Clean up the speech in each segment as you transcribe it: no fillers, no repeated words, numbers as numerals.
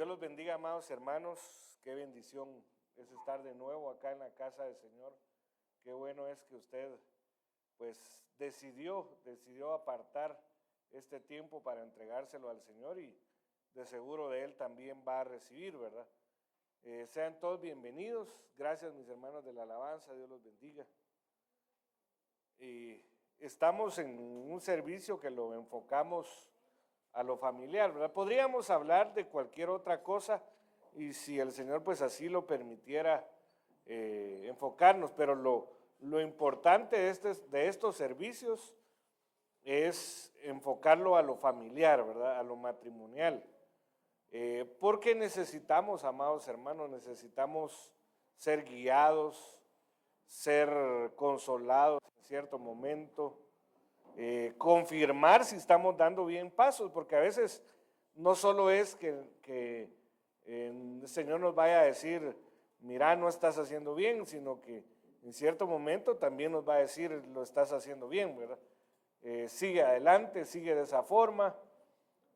Dios los bendiga, amados hermanos. Qué bendición es estar de nuevo acá en la casa del Señor. Qué bueno es que usted pues decidió apartar este tiempo para entregárselo al Señor y de seguro de Él también va a recibir, ¿verdad? Sean todos bienvenidos. Gracias, mis hermanos de la alabanza. Dios los bendiga. Estamos en un servicio que lo enfocamos a lo familiar, ¿verdad? Podríamos hablar de cualquier otra cosa y si el Señor pues así lo permitiera enfocarnos, pero lo importante de estos servicios es enfocarlo a lo familiar, ¿verdad? A lo matrimonial. Porque necesitamos, amados hermanos, necesitamos ser guiados, ser consolados en cierto momento, confirmar si estamos dando bien pasos, porque a veces no solo es que el Señor nos vaya a decir, mira, no estás haciendo bien, sino que en cierto momento también nos va a decir, lo estás haciendo bien, ¿verdad? Sigue adelante, sigue de esa forma,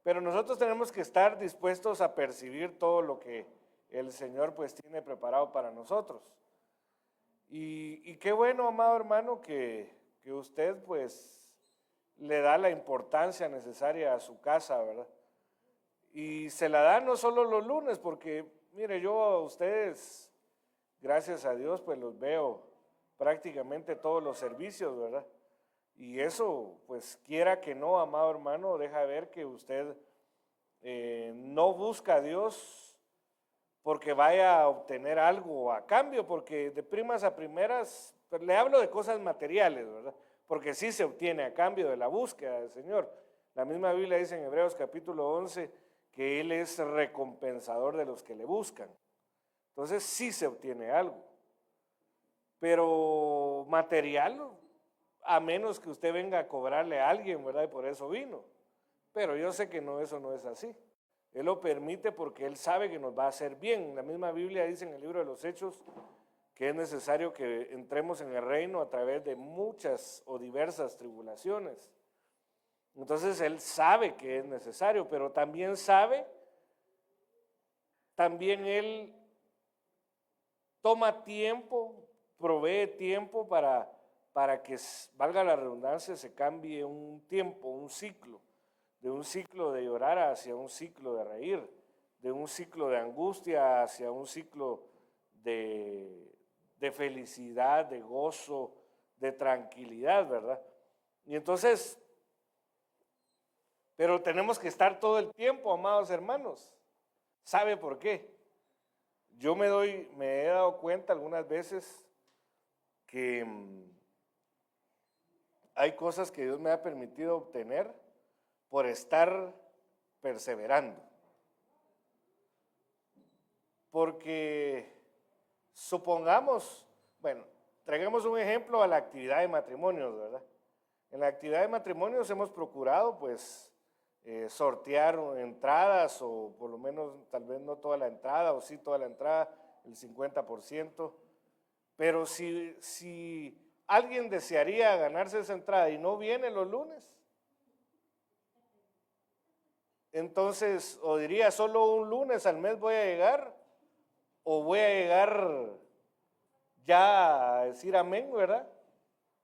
pero nosotros tenemos que estar dispuestos a percibir todo lo que el Señor pues tiene preparado para nosotros. Y qué bueno, amado hermano, que usted pues le da la importancia necesaria a su casa, ¿verdad? Y se la da no solo los lunes, porque mire, yo a ustedes, gracias a Dios, pues los veo prácticamente todos los servicios, ¿verdad? Y eso, pues quiera que no, amado hermano, deja ver que usted no busca a Dios porque vaya a obtener algo a cambio, porque de primas a primeras, pues le hablo de cosas materiales, ¿verdad? Porque sí se obtiene a cambio de la búsqueda del Señor. La misma Biblia dice en Hebreos capítulo 11 que Él es recompensador de los que le buscan. Entonces sí se obtiene algo. Pero material, a menos que usted venga a cobrarle a alguien, ¿verdad? Y por eso vino. Pero yo sé que no, eso no es así. Él lo permite porque Él sabe que nos va a hacer bien. La misma Biblia dice en el libro de los Hechos que es necesario que entremos en el reino a través de muchas o diversas tribulaciones. Entonces Él sabe que es necesario, pero también Él toma tiempo, provee tiempo para que, valga la redundancia, se cambie un tiempo, un ciclo, de un ciclo de llorar hacia un ciclo de reír, de un ciclo de angustia hacia un ciclo de felicidad, de gozo, de tranquilidad, ¿verdad? Y entonces, pero tenemos que estar todo el tiempo, amados hermanos. ¿Sabe por qué? Yo me he dado cuenta algunas veces que hay cosas que Dios me ha permitido obtener por estar perseverando. Porque supongamos, bueno, traigamos un ejemplo a la actividad de matrimonios, ¿verdad? En la actividad de matrimonios hemos procurado, pues, sortear entradas o por lo menos tal vez no toda la entrada o sí toda la entrada, el 50%, pero si alguien desearía ganarse esa entrada y no viene los lunes, entonces o diría solo un lunes al mes voy a llegar o voy a llegar ya a decir amén, ¿verdad?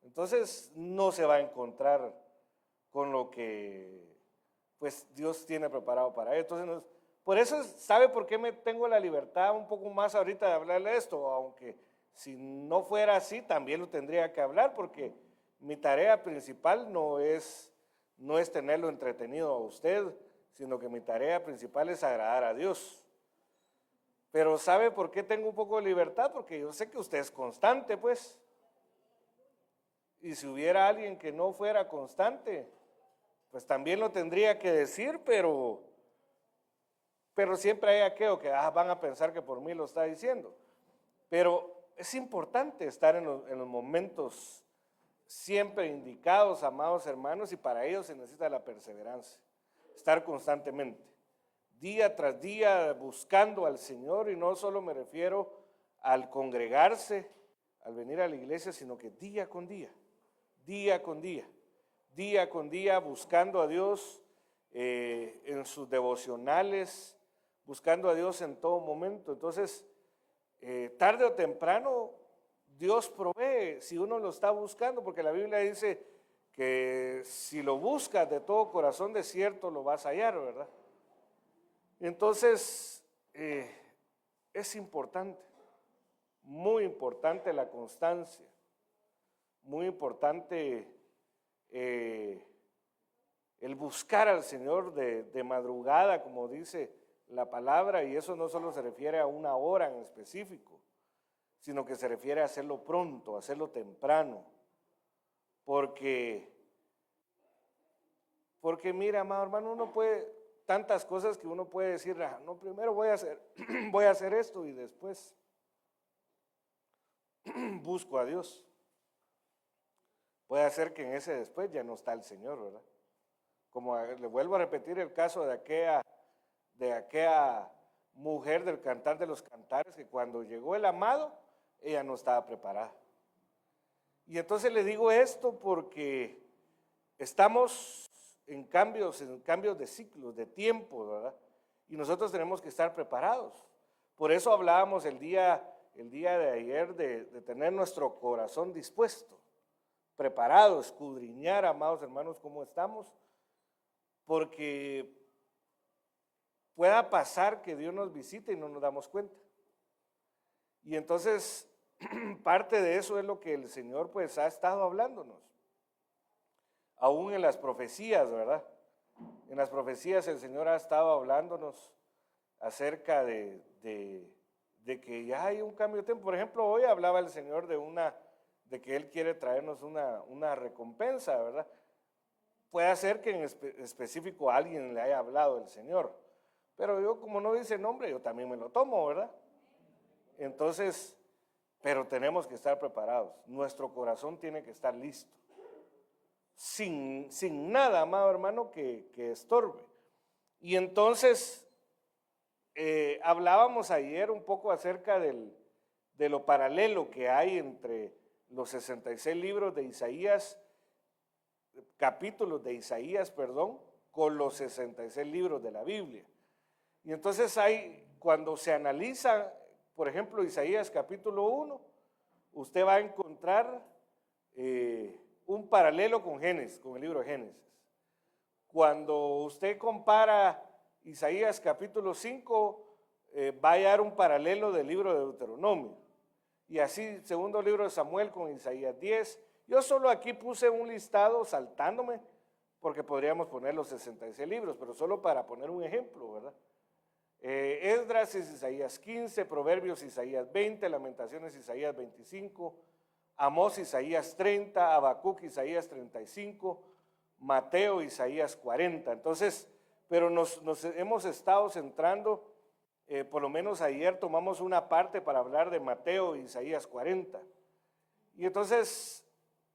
Entonces no se va a encontrar con lo que pues Dios tiene preparado para él. Entonces, por eso, ¿sabe por qué me tengo la libertad un poco más ahorita de hablarle de esto? Aunque si no fuera así, también lo tendría que hablar, porque mi tarea principal no es tenerlo entretenido a usted, sino que mi tarea principal es agradar a Dios. Pero ¿sabe por qué tengo un poco de libertad? Porque yo sé que usted es constante, pues. Y si hubiera alguien que no fuera constante, pues también lo tendría que decir, pero siempre hay aquello que van a pensar que por mí lo está diciendo. Pero es importante estar en los momentos siempre indicados, amados hermanos, y para ello se necesita la perseverancia, estar constantemente, día tras día buscando al Señor, y no solo me refiero al congregarse, al venir a la iglesia, sino que día con día, día con día, día con día buscando a Dios en sus devocionales, buscando a Dios en todo momento. Entonces, tarde o temprano, Dios provee si uno lo está buscando, porque la Biblia dice que si lo buscas de todo corazón, de cierto lo vas a hallar, ¿verdad? Entonces, es importante, muy importante la constancia, muy importante el buscar al Señor de madrugada, como dice la palabra, y eso no solo se refiere a una hora en específico, sino que se refiere a hacerlo pronto, a hacerlo temprano, porque mira, amado hermano, uno puede, tantas cosas que uno puede decir, no, primero voy a hacer, voy a hacer esto y después busco a Dios. Puede ser que en ese después ya no está el Señor, ¿verdad? Como le vuelvo a repetir el caso de aquella mujer del Cantar de los Cantares, que cuando llegó el amado, ella no estaba preparada. Y entonces le digo esto porque estamos en cambios de ciclos, de tiempo, ¿verdad? Y nosotros tenemos que estar preparados. Por eso hablábamos el día de ayer de tener nuestro corazón dispuesto, preparado, escudriñar, amados hermanos, cómo estamos, porque pueda pasar que Dios nos visite y no nos damos cuenta. Y entonces, parte de eso es lo que el Señor pues ha estado hablándonos. Aún en las profecías, ¿verdad? En las profecías el Señor ha estado hablándonos acerca de que ya hay un cambio de tiempo. Por ejemplo, hoy hablaba el Señor de que Él quiere traernos una recompensa, ¿verdad? Puede ser que en específico a alguien le haya hablado el Señor, pero yo, como no dice nombre, yo también me lo tomo, ¿verdad? Entonces, pero tenemos que estar preparados. Nuestro corazón tiene que estar listo. Sin nada, amado hermano, que estorbe. Y entonces, hablábamos ayer un poco acerca de lo paralelo que hay entre los 66 libros de Isaías, capítulos de Isaías, perdón, con los 66 libros de la Biblia. Y entonces cuando se analiza, por ejemplo, Isaías capítulo 1, usted va a encontrar un paralelo con Génesis, con el libro de Génesis. Cuando usted compara Isaías capítulo 5, va a hallar un paralelo del libro de Deuteronomio. Y así, segundo libro de Samuel con Isaías 10. Yo solo aquí puse un listado saltándome, porque podríamos poner los 66 libros, pero solo para poner un ejemplo, ¿verdad? Esdras es Isaías 15, Proverbios Isaías 20, Lamentaciones Isaías 25, Amós Isaías 30, Habacuc Isaías 35, Mateo Isaías 40. Entonces, pero nos hemos estado centrando, por lo menos ayer tomamos una parte para hablar de Mateo Isaías 40. Y entonces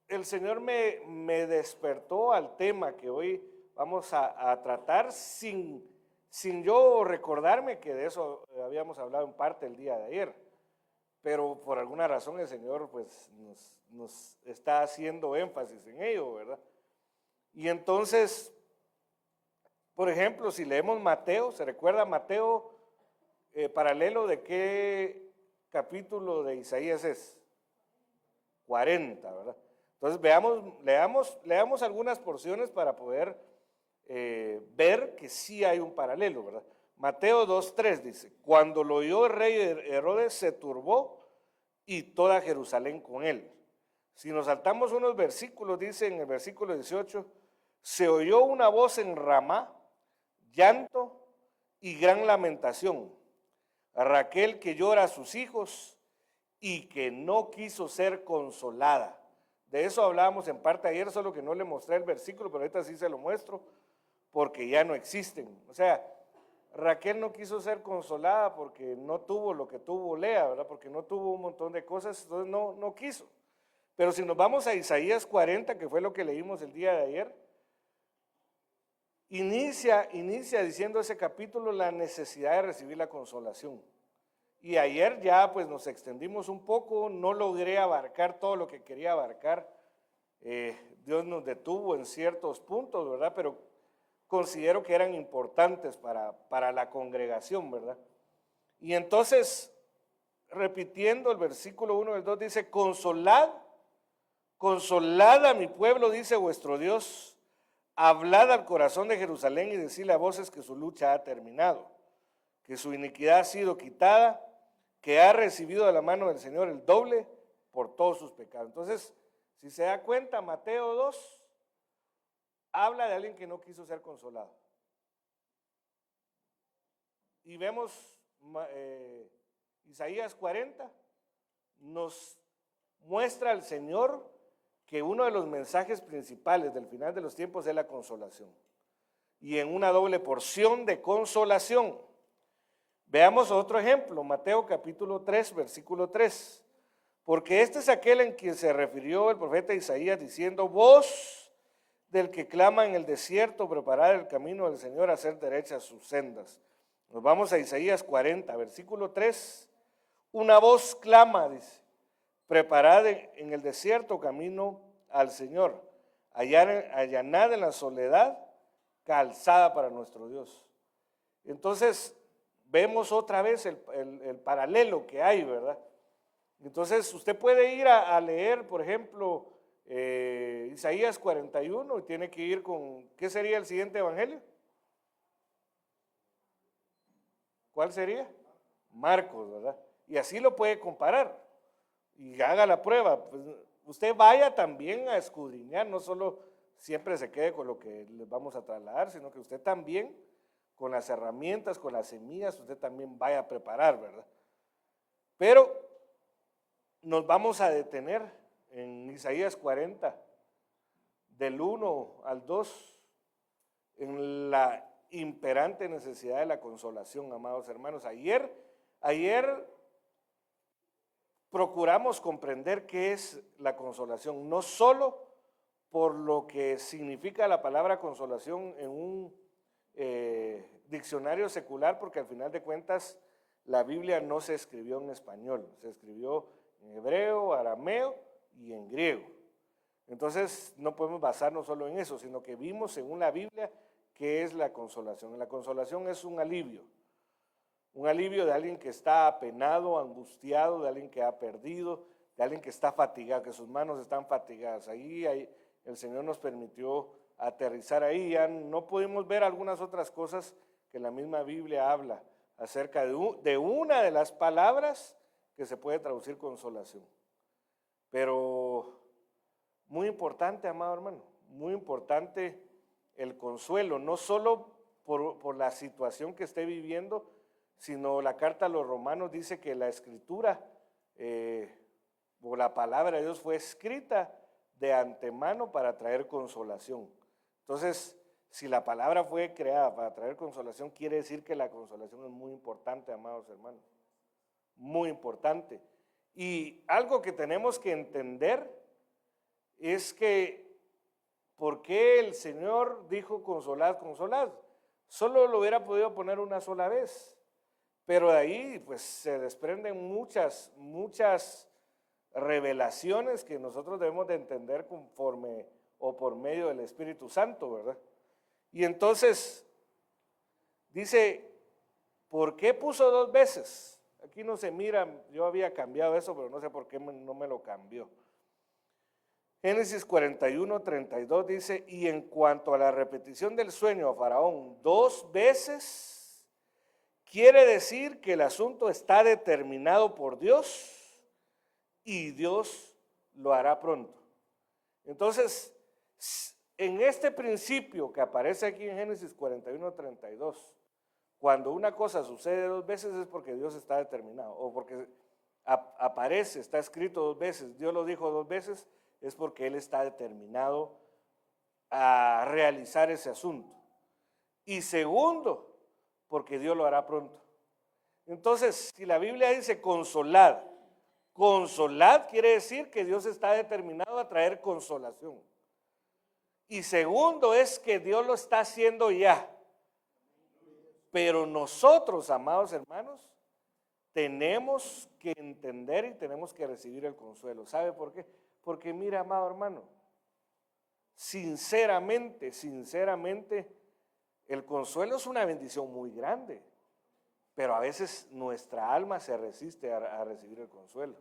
el Señor me despertó al tema que hoy vamos a tratar sin yo recordarme que de eso habíamos hablado en parte el día de ayer. Pero por alguna razón el Señor pues nos está haciendo énfasis en ello, ¿verdad? Y entonces, por ejemplo, si leemos Mateo, ¿se recuerda Mateo paralelo de qué capítulo de Isaías es? 40, ¿verdad? Entonces leamos algunas porciones para poder ver que sí hay un paralelo, ¿verdad? Mateo 2:3 dice, cuando lo oyó el rey Herodes se turbó y toda Jerusalén con él. Si nos saltamos unos versículos, dice en el versículo 18, se oyó una voz en Ramá, llanto y gran lamentación. A Raquel que llora a sus hijos y que no quiso ser consolada. De eso hablábamos en parte ayer, solo que no le mostré el versículo, pero ahorita sí se lo muestro, porque ya no existen. O sea, Raquel no quiso ser consolada porque no tuvo lo que tuvo Lea, ¿verdad? Porque no tuvo un montón de cosas, entonces no quiso. Pero si nos vamos a Isaías 40, que fue lo que leímos el día de ayer, inicia diciendo ese capítulo la necesidad de recibir la consolación. Y ayer ya pues nos extendimos un poco, no logré abarcar todo lo que quería abarcar. Dios nos detuvo en ciertos puntos, ¿verdad? considero que eran importantes para la congregación, ¿verdad? Y entonces, repitiendo el versículo 1 del 2, dice, consolad a mi pueblo, dice vuestro Dios, hablad al corazón de Jerusalén y decidle a voces que su lucha ha terminado, que su iniquidad ha sido quitada, que ha recibido de la mano del Señor el doble por todos sus pecados. Entonces, si se da cuenta, Mateo 2 habla de alguien que no quiso ser consolado. Y vemos Isaías 40, nos muestra al Señor que uno de los mensajes principales del final de los tiempos es la consolación. Y en una doble porción de consolación. Veamos otro ejemplo, Mateo capítulo 3, versículo 3. Porque este es aquel en quien se refirió el profeta Isaías diciendo, voz del que clama en el desierto, preparar el camino del Señor, hacer derechas sus sendas. Nos vamos a Isaías 40, versículo 3. Una voz clama, dice, preparad en el desierto camino al Señor, allanad en la soledad calzada para nuestro Dios. Entonces, vemos otra vez el paralelo que hay, ¿verdad? Entonces, usted puede ir a leer, por ejemplo, Isaías 41 y tiene que ir con, ¿qué sería el siguiente evangelio? ¿Cuál sería? Marcos, ¿verdad? Y así lo puede comparar y haga la prueba. Pues, usted vaya también a escudriñar, no solo siempre se quede con lo que les vamos a trasladar, sino que usted también, con las herramientas, con las semillas, usted también vaya a preparar, ¿verdad? Pero nos vamos a detener en Isaías 40, del 1 al 2, en la imperante necesidad de la consolación, amados hermanos. Ayer procuramos comprender qué es la consolación, no solo por lo que significa la palabra consolación en un diccionario secular, porque al final de cuentas la Biblia no se escribió en español, se escribió en hebreo, arameo y en griego. Entonces no podemos basarnos solo en eso, sino que vimos según la Biblia qué es la consolación. La consolación es un alivio de alguien que está apenado, angustiado, de alguien que ha perdido, de alguien que está fatigado, que sus manos están fatigadas. Ahí el Señor nos permitió aterrizar ahí. Ya no pudimos ver algunas otras cosas que la misma Biblia habla acerca de una de las palabras que se puede traducir consolación. Pero muy importante, amado hermano, muy importante el consuelo, no solo por la situación que esté viviendo, sino la carta a los romanos dice que la escritura o la palabra de Dios fue escrita de antemano para traer consolación. Entonces, si la palabra fue creada para traer consolación, quiere decir que la consolación es muy importante, amados hermanos, muy importante. Y algo que tenemos que entender es que ¿por qué el Señor dijo consolad, consolad? Solo lo hubiera podido poner una sola vez, pero de ahí pues se desprenden muchas revelaciones que nosotros debemos de entender conforme o por medio del Espíritu Santo, ¿verdad? Y entonces dice, ¿por qué puso dos veces? Aquí no se mira, yo había cambiado eso, pero no sé por qué no me lo cambió. Génesis 41, 32 dice, y en cuanto a la repetición del sueño a Faraón 2 veces, quiere decir que el asunto está determinado por Dios y Dios lo hará pronto. Entonces, en este principio que aparece aquí en Génesis 41, 32, cuando una cosa sucede 2 veces es porque Dios está determinado, o porque aparece, está escrito 2 veces, Dios lo dijo 2 veces, es porque Él está determinado a realizar ese asunto. Y segundo, porque Dios lo hará pronto. Entonces, si la Biblia dice consolad, consolad quiere decir que Dios está determinado a traer consolación. Y segundo es que Dios lo está haciendo ya. Pero nosotros, amados hermanos, tenemos que entender y tenemos que recibir el consuelo. ¿Sabe por qué? Porque mira, amado hermano, sinceramente, El consuelo es una bendición muy grande, pero a veces nuestra alma se resiste a recibir el consuelo.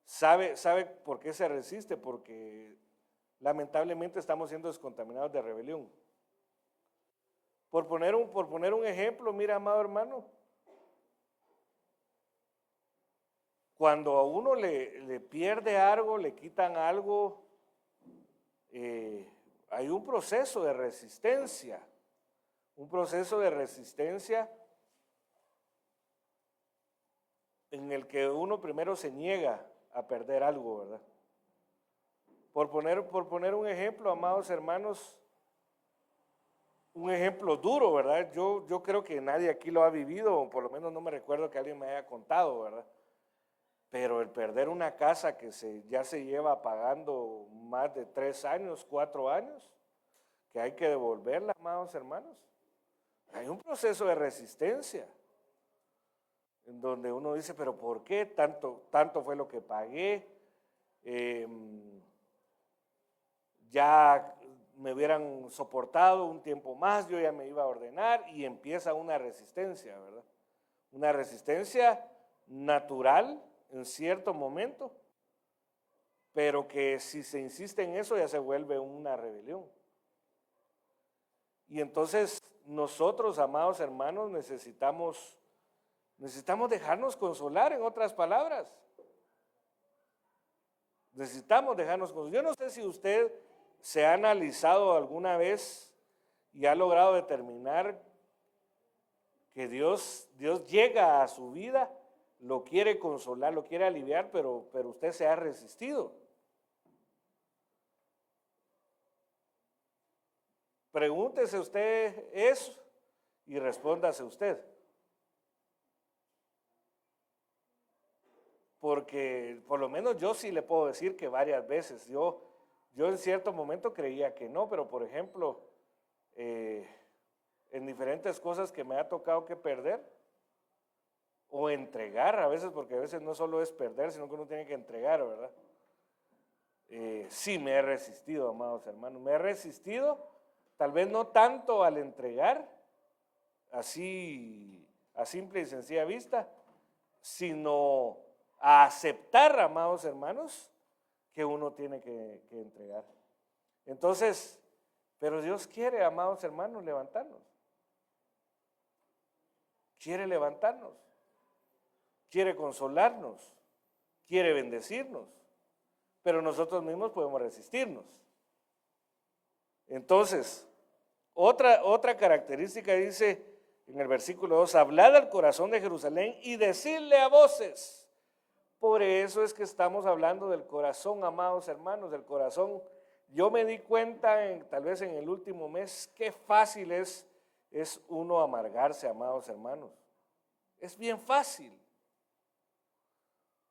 ¿Sabe por qué se resiste? Porque lamentablemente estamos siendo descontaminados de rebelión. Por poner un ejemplo, mira, amado hermano, cuando a uno le pierde algo, le quitan algo, hay un proceso de resistencia, en el que uno primero se niega a perder algo, ¿verdad? Por poner un ejemplo, amados hermanos, un ejemplo duro, ¿verdad? Yo creo que nadie aquí lo ha vivido, o por lo menos no me recuerdo que alguien me haya contado, ¿verdad? Pero el perder una casa que ya se lleva pagando más de 3 años, 4 años, que hay que devolverla, amados hermanos, hay un proceso de resistencia, en donde uno dice, pero ¿por qué tanto fue lo que pagué? Ya me hubieran soportado un tiempo más, yo ya me iba a ordenar, y empieza una resistencia, ¿verdad? Una resistencia natural en cierto momento, pero que si se insiste en eso ya se vuelve una rebelión. Y entonces nosotros, amados hermanos, necesitamos dejarnos consolar, en otras palabras. Necesitamos dejarnos consolar. Yo no sé si usted se ha analizado alguna vez y ha logrado determinar que Dios llega a su vida, lo quiere consolar, lo quiere aliviar, pero usted se ha resistido. Pregúntese usted eso y respóndase usted. Porque por lo menos yo sí le puedo decir que varias veces, yo en cierto momento creía que no, pero por ejemplo, en diferentes cosas que me ha tocado que perder o entregar a veces, porque a veces no solo es perder, sino que uno tiene que entregar, ¿verdad? Sí me he resistido, amados hermanos, me he resistido, tal vez no tanto al entregar, así a simple y sencilla vista, sino a aceptar, amados hermanos, que uno tiene que entregar. Entonces, pero Dios quiere, amados hermanos, levantarnos. Quiere levantarnos. Quiere consolarnos. Quiere bendecirnos. Pero nosotros mismos podemos resistirnos. Entonces, otra característica dice en el versículo 2, hablad al corazón de Jerusalén y decidle a voces. Por eso es que estamos hablando del corazón, amados hermanos, del corazón. Yo me di cuenta, tal vez en el último mes, qué fácil es uno amargarse, amados hermanos. Es bien fácil.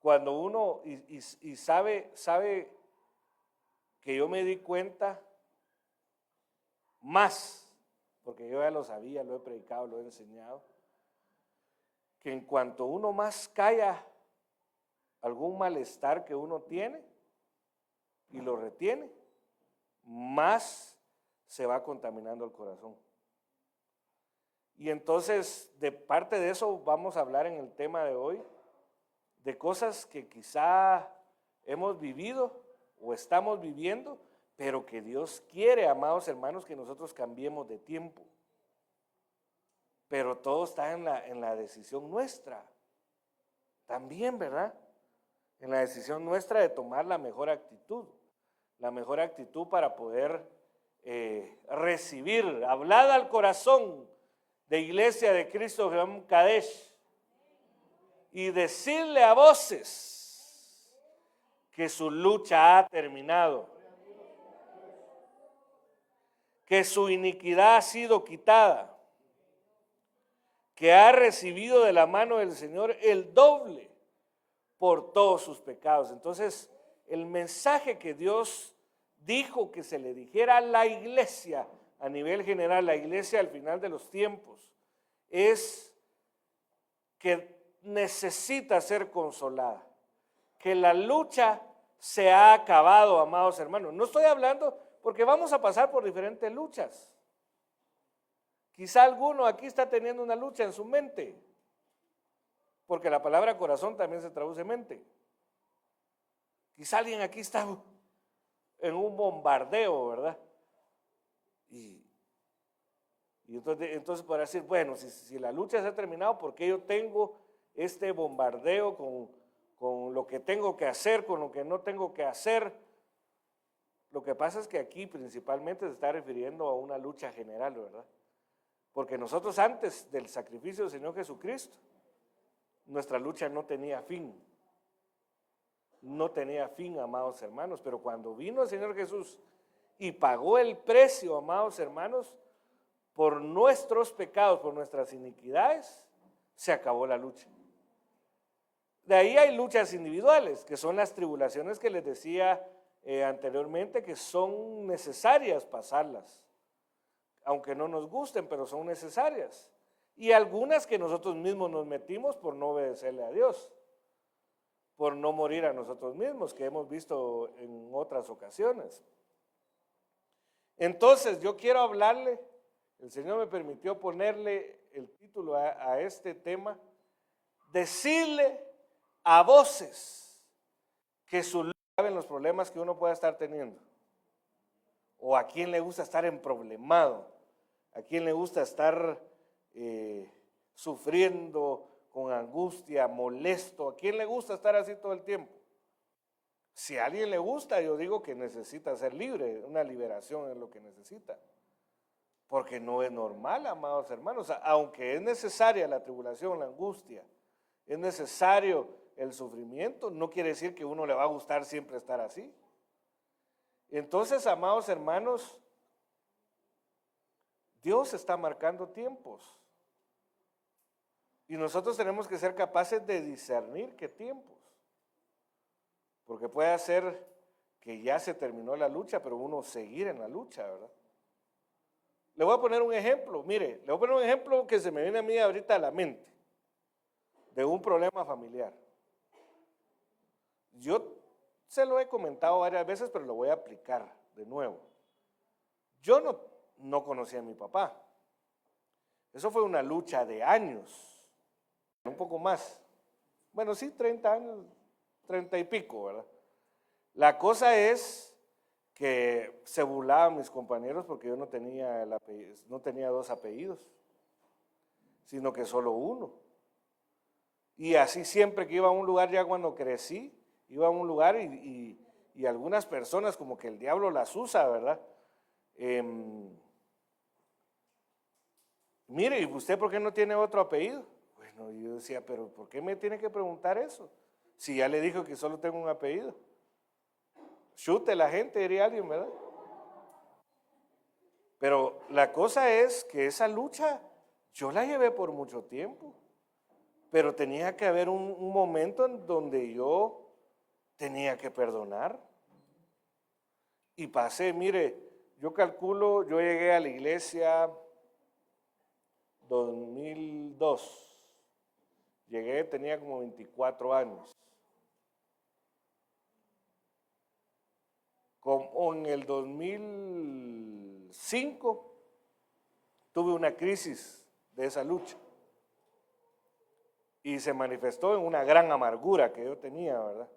Cuando uno, y sabe que yo me di cuenta más, porque yo ya lo sabía, lo he predicado, lo he enseñado, que en cuanto uno más calla algún malestar que uno tiene y lo retiene, más se va contaminando el corazón. Y entonces, de parte de eso vamos a hablar en el tema de hoy, de cosas que quizá hemos vivido o estamos viviendo, pero que Dios quiere, amados hermanos, que nosotros cambiemos de tiempo. Pero todo está en la decisión nuestra. También, ¿verdad? En la decisión nuestra de tomar la mejor actitud para poder recibir. Hablad al corazón de Iglesia de Cristo Jehová Kadesh y decirle a voces que su lucha ha terminado, que su iniquidad ha sido quitada, que ha recibido de la mano del Señor el doble por todos sus pecados. Entonces, el mensaje que Dios dijo que se le dijera a la iglesia a nivel general, la iglesia al final de los tiempos, es que necesita ser consolada, que la lucha se ha acabado, amados hermanos. No estoy hablando porque vamos a pasar por diferentes luchas. Quizá alguno aquí está teniendo una lucha en su mente, porque la palabra corazón también se traduce mente. Quizá alguien aquí está en un bombardeo, ¿verdad? Y entonces podrá decir, bueno, si la lucha se ha terminado, ¿por qué yo tengo este bombardeo con lo que tengo que hacer, con lo que no tengo que hacer? Lo que pasa es que aquí principalmente se está refiriendo a una lucha general, ¿verdad? Porque nosotros antes del sacrificio del Señor Jesucristo, nuestra lucha no tenía fin. No tenía fin, amados hermanos, pero cuando vino el Señor Jesús y pagó el precio, amados hermanos, por nuestros pecados, por nuestras iniquidades, se acabó la lucha. De ahí hay luchas individuales, que son las tribulaciones que les decía anteriormente, que son necesarias pasarlas, aunque no nos gusten, pero son necesarias. Y algunas que nosotros mismos nos metimos por no obedecerle a Dios, por no morir a nosotros mismos, que hemos visto en otras ocasiones. Entonces, yo quiero hablarle, el Señor me permitió ponerle el título a este tema, decirle a voces que su luz saben los problemas que uno pueda estar teniendo, o a quien le gusta estar emproblemado, a quien le gusta estar sufriendo con angustia, molesto, a quien le gusta estar así todo el tiempo. Si a alguien le gusta, yo digo que necesita ser libre, una liberación es lo que necesita, porque no es normal, amados hermanos, aunque es necesaria la tribulación, la angustia, es necesario el sufrimiento, no quiere decir que uno le va a gustar siempre estar así. Entonces, amados hermanos, Dios está marcando tiempos y nosotros tenemos que ser capaces de discernir qué tiempos, porque puede ser que ya se terminó la lucha, pero uno seguir en la lucha, ¿verdad? Le voy a poner un ejemplo, mire, le voy a poner un ejemplo que se me viene a mí ahorita a la mente, de un problema familiar. Yo se lo he comentado varias veces, pero lo voy a aplicar de nuevo. Yo no conocía a mi papá. Eso fue una lucha de años, un poco más. Bueno, sí, 30 años, 30 y pico, ¿verdad? La cosa es que se burlaban mis compañeros porque yo no tenía dos apellidos, sino que solo uno. Y así siempre que iba a un lugar, ya cuando crecí, iba a un lugar y algunas personas como que el diablo las usa, ¿verdad? Mire, ¿y usted por qué no tiene otro apellido? Bueno, yo decía, pero ¿por qué me tiene que preguntar eso? Si ya le dijo que solo tengo un apellido. Chute la gente, diría alguien, ¿verdad? Pero la cosa es que esa lucha yo la llevé por mucho tiempo, pero tenía que haber un momento en donde yo tenía que perdonar. Y pasé, mire, yo calculo, yo llegué a la iglesia 2002. Llegué, tenía como 24 años. Como en el 2005 tuve una crisis de esa lucha y se manifestó en una gran amargura que yo tenía, ¿verdad?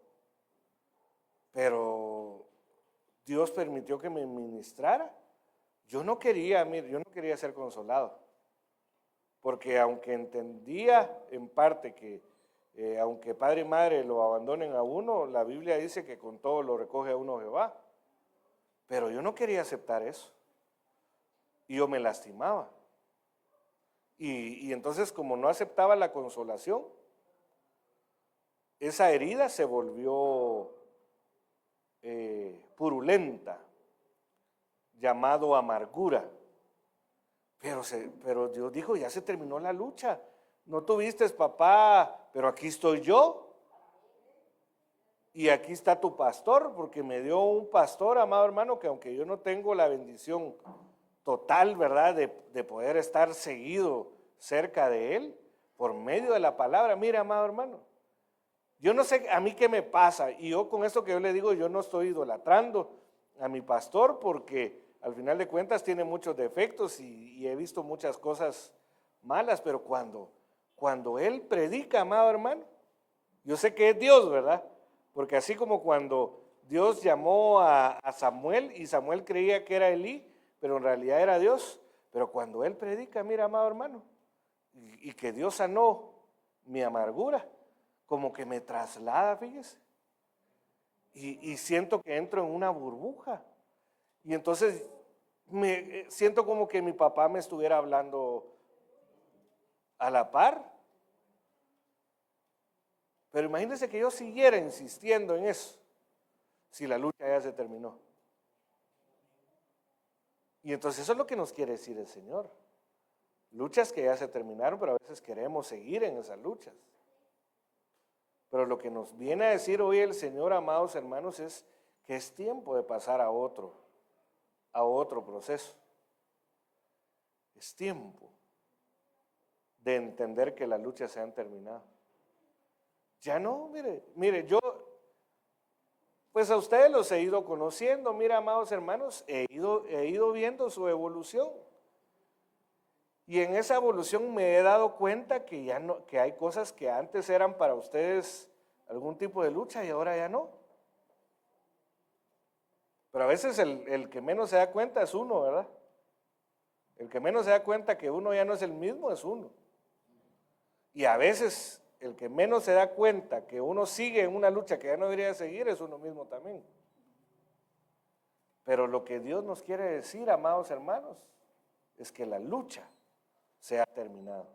Pero Dios permitió que me ministrara. Yo no quería ser consolado, porque aunque entendía en parte que aunque padre y madre lo abandonen a uno, la Biblia dice que con todo lo recoge a uno Jehová. Pero yo no quería aceptar eso. Y yo me lastimaba. Y entonces, como no aceptaba la consolación, esa herida se volvió purulenta, llamado amargura. Pero Dios dijo, ya se terminó la lucha. No tuviste papá, pero aquí estoy yo. Y aquí está tu pastor, porque me dio un pastor, amado hermano, que aunque yo no tengo la bendición total, ¿verdad?, de poder estar seguido cerca de él, por medio de la palabra. Mire, amado hermano, yo no sé a mí qué me pasa, y yo con esto que yo le digo, yo no estoy idolatrando a mi pastor, porque al final de cuentas tiene muchos defectos y he visto muchas cosas malas, pero cuando Él predica, amado hermano, yo sé que es Dios, ¿verdad? Porque así como cuando Dios llamó a Samuel y Samuel creía que era Elí, pero en realidad era Dios, pero cuando Él predica, mira, amado hermano, y que Dios sanó mi amargura, como que me traslada, fíjese, y siento que entro en una burbuja, y entonces siento como que mi papá me estuviera hablando a la par. Pero imagínense que yo siguiera insistiendo en eso, si la lucha ya se terminó. Y entonces eso es lo que nos quiere decir el Señor. Luchas que ya se terminaron, pero a veces queremos seguir en esas luchas. Pero lo que nos viene a decir hoy el Señor, amados hermanos, es que es tiempo de pasar a otro proceso. Es tiempo de entender que las luchas se han terminado. Ya no, mire, yo, pues a ustedes los he ido conociendo, mira, amados hermanos, he ido viendo su evolución. Y en esa evolución me he dado cuenta que ya no, que hay cosas que antes eran para ustedes algún tipo de lucha y ahora ya no. Pero a veces el que menos se da cuenta es uno, ¿verdad? El que menos se da cuenta que uno ya no es el mismo es uno. Y a veces el que menos se da cuenta que uno sigue en una lucha que ya no debería seguir es uno mismo también. Pero lo que Dios nos quiere decir, amados hermanos, es que la lucha se ha terminado.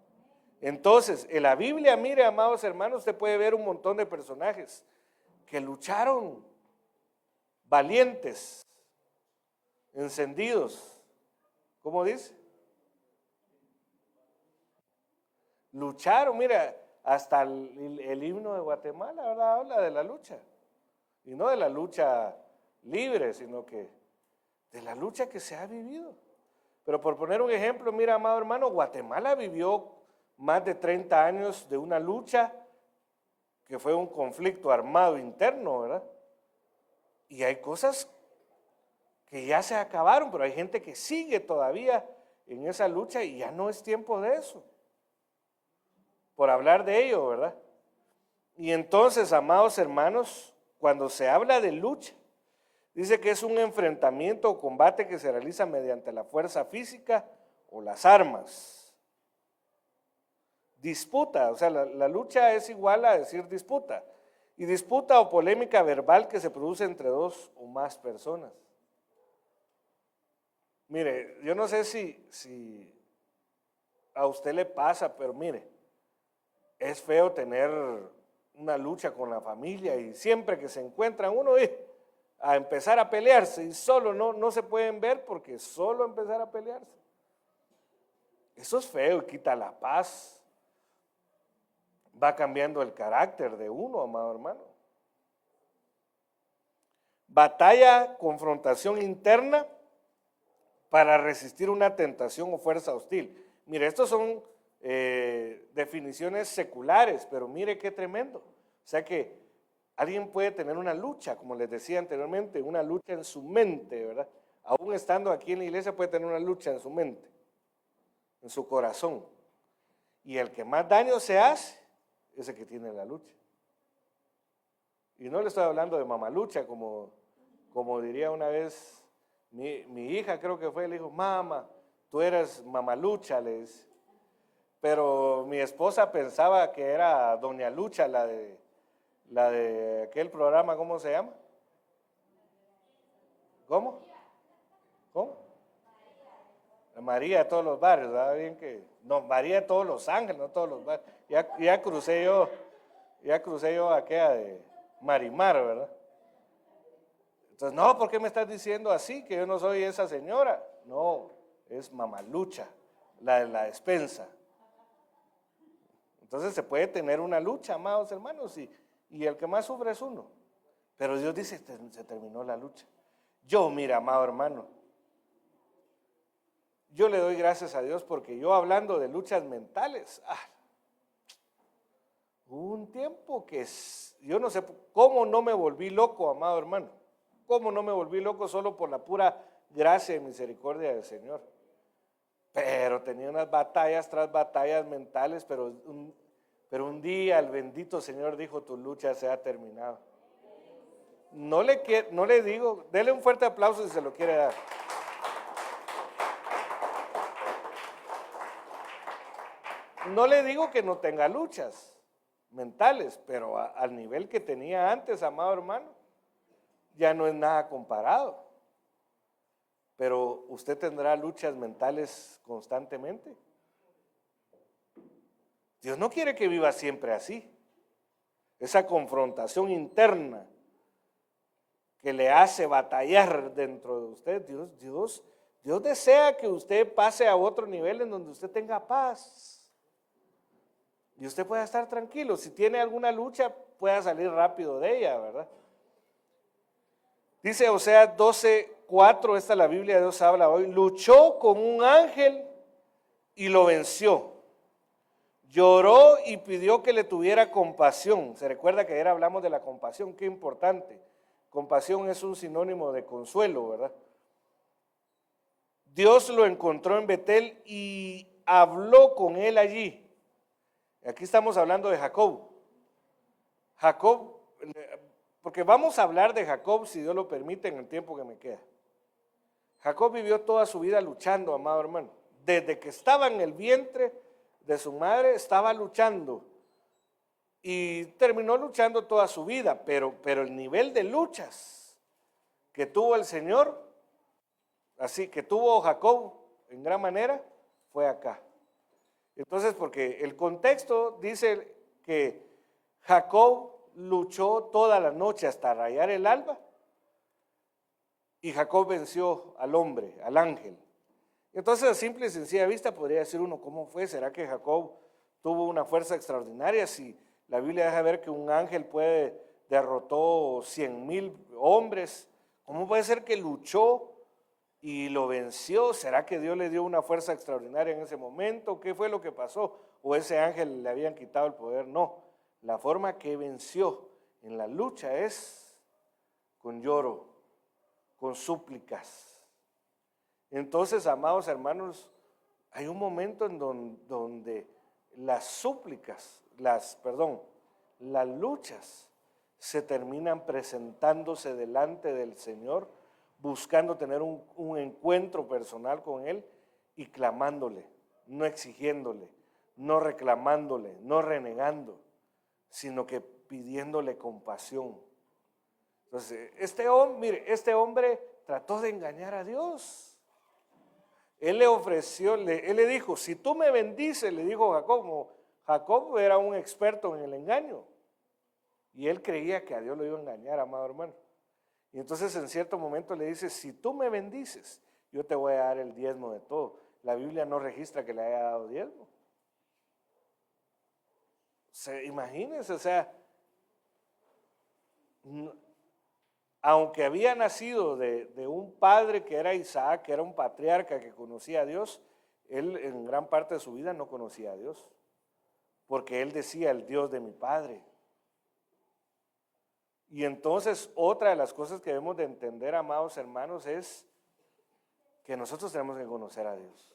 Entonces, en la Biblia, mire, amados hermanos, usted puede ver un montón de personajes que lucharon, valientes, encendidos. ¿Cómo dice? Lucharon, mira, hasta el himno de Guatemala, ¿verdad? Habla de la lucha. Y no de la lucha libre, sino que de la lucha que se ha vivido. Pero por poner un ejemplo, mira, amado hermano, Guatemala vivió más de 30 años de una lucha que fue un conflicto armado interno, ¿verdad? Y hay cosas que ya se acabaron, pero hay gente que sigue todavía en esa lucha y ya no es tiempo de eso. Por hablar de ello, ¿verdad? Y entonces, amados hermanos, cuando se habla de lucha, dice que es un enfrentamiento o combate que se realiza mediante la fuerza física o las armas. Disputa, o sea, la lucha es igual a decir disputa. Y disputa o polémica verbal que se produce entre dos o más personas. Mire, yo no sé si a usted le pasa, pero mire, es feo tener una lucha con la familia y siempre que se encuentran uno a empezar a pelearse y solo no se pueden ver porque solo empezar a pelearse. Eso es feo y quita la paz. Va cambiando el carácter de uno, amado hermano. Batalla, confrontación interna para resistir una tentación o fuerza hostil. Mire, estos son definiciones seculares, pero mire qué tremendo. O sea que alguien puede tener una lucha, como les decía anteriormente, una lucha en su mente, ¿verdad? Aún estando aquí en la iglesia puede tener una lucha en su mente, en su corazón. Y el que más daño se hace es el que tiene la lucha. Y no le estoy hablando de mamalucha, como diría una vez mi hija, creo que fue, le dijo, mamá, tú eres mamalucha, le dice. Pero mi esposa pensaba que era Doña Lucha, la de aquel programa, ¿cómo se llama? ¿Cómo? La María de todos los barrios, ¿verdad? Bien que, no, María de todos los ángeles, no todos los barrios. Ya crucé yo aquella de Marimar, ¿verdad? Entonces, no, ¿por qué me estás diciendo así? Que yo no soy esa señora. No, es Mamalucha, la de la despensa. Entonces se puede tener una lucha, amados hermanos, y el que más sufre es uno. Pero Dios dice, se terminó la lucha. Yo, mira, amado hermano, yo le doy gracias a Dios porque yo hablando de luchas mentales, hubo un tiempo que yo no sé cómo no me volví loco, amado hermano. Cómo no me volví loco solo por la pura gracia y misericordia del Señor. Pero tenía unas batallas tras batallas mentales, pero un día el bendito Señor dijo, tu lucha se ha terminado. No le digo, dele un fuerte aplauso si se lo quiere dar. No le digo que no tenga luchas mentales, pero al nivel que tenía antes, amado hermano, ya no es nada comparado. Pero usted tendrá luchas mentales constantemente. Dios no quiere que viva siempre así. Esa confrontación interna que le hace batallar dentro de usted, Dios desea que usted pase a otro nivel en donde usted tenga paz. Y usted pueda estar tranquilo. Si tiene alguna lucha, pueda salir rápido de ella, ¿verdad? Dice Oseas 12:4, esta es la Biblia, Dios habla hoy. Luchó con un ángel y lo venció. Lloró y pidió que le tuviera compasión. Se recuerda que ayer hablamos de la compasión, qué importante. Compasión es un sinónimo de consuelo, ¿verdad? Dios lo encontró en Betel y habló con él allí. Aquí estamos hablando de Jacob. Jacob, porque vamos a hablar de Jacob, si Dios lo permite, en el tiempo que me queda. Jacob vivió toda su vida luchando, amado hermano. Desde que estaba en el vientre de su madre, estaba luchando. Y terminó luchando toda su vida, pero el nivel de luchas que tuvo el Señor, así que tuvo Jacob en gran manera, fue acá. Entonces, porque el contexto dice que Jacob luchó toda la noche hasta rayar el alba y Jacob venció al hombre, al ángel. Entonces, a simple y sencilla vista podría decir uno, ¿cómo fue? ¿Será que Jacob tuvo una fuerza extraordinaria? Si la Biblia deja ver que un ángel derrotó 100,000 hombres, ¿cómo puede ser que luchó y lo venció? ¿Será que Dios le dio una fuerza extraordinaria en ese momento? ¿Qué fue lo que pasó? ¿O ese ángel le habían quitado el poder? No, la forma que venció en la lucha es con lloro, con súplicas. Entonces, amados hermanos, hay un momento en donde las súplicas, las luchas se terminan presentándose delante del Señor, buscando tener un encuentro personal con Él y clamándole, no exigiéndole, no reclamándole, no renegando, sino que pidiéndole compasión. Entonces, este hombre trató de engañar a Dios. Él le ofreció, él le dijo, si tú me bendices, le dijo Jacob. Jacob era un experto en el engaño y él creía que a Dios lo iba a engañar, amado hermano. Y entonces en cierto momento le dice, si tú me bendices, yo te voy a dar el diezmo de todo. La Biblia no registra que le haya dado diezmo. Imagínense, o sea, aunque había nacido de un padre que era Isaac, que era un patriarca que conocía a Dios, él en gran parte de su vida no conocía a Dios, porque él decía, el Dios de mi padre. Y entonces otra de las cosas que debemos de entender, amados hermanos, es que nosotros tenemos que conocer a Dios.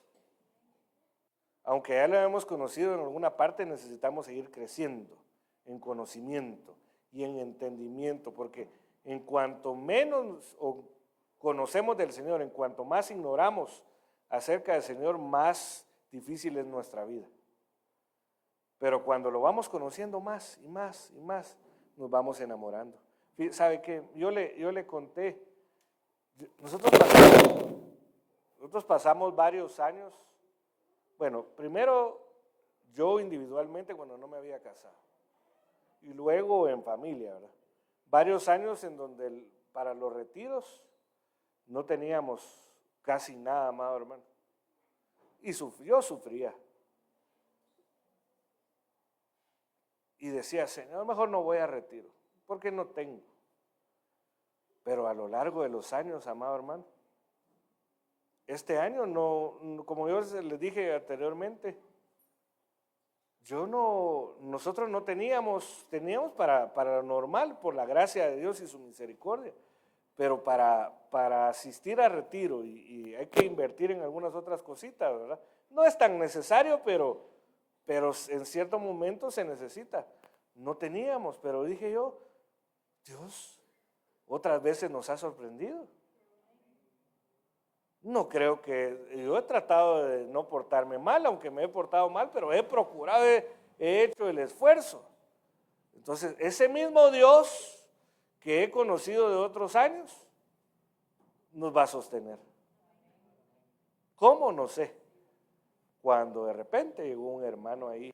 Aunque ya lo hemos conocido en alguna parte, necesitamos seguir creciendo en conocimiento y en entendimiento, porque en cuanto menos conocemos del Señor, en cuanto más ignoramos acerca del Señor, más difícil es nuestra vida. Pero cuando lo vamos conociendo más y más y más, nos vamos enamorando. ¿Sabe qué? Yo le conté, nosotros pasamos varios años, bueno, primero yo individualmente cuando no me había casado, y luego en familia, ¿verdad? Varios años en donde para los retiros no teníamos casi nada, amado hermano. Y yo sufría. Y decía, Señor, mejor no voy a retiro, porque no tengo. Pero a lo largo de los años, amado hermano, este año no, como yo les dije anteriormente, nosotros no teníamos para lo normal, por la gracia de Dios y su misericordia, pero para asistir a retiro y hay que invertir en algunas otras cositas, ¿verdad? No es tan necesario, pero en cierto momento se necesita. No teníamos, pero dije yo, Dios otras veces nos ha sorprendido. No creo que, yo he tratado de no portarme mal, aunque me he portado mal, pero he procurado, he hecho el esfuerzo. Entonces, ese mismo Dios que he conocido de otros años, nos va a sostener. ¿Cómo? No sé. Cuando de repente llegó un hermano ahí,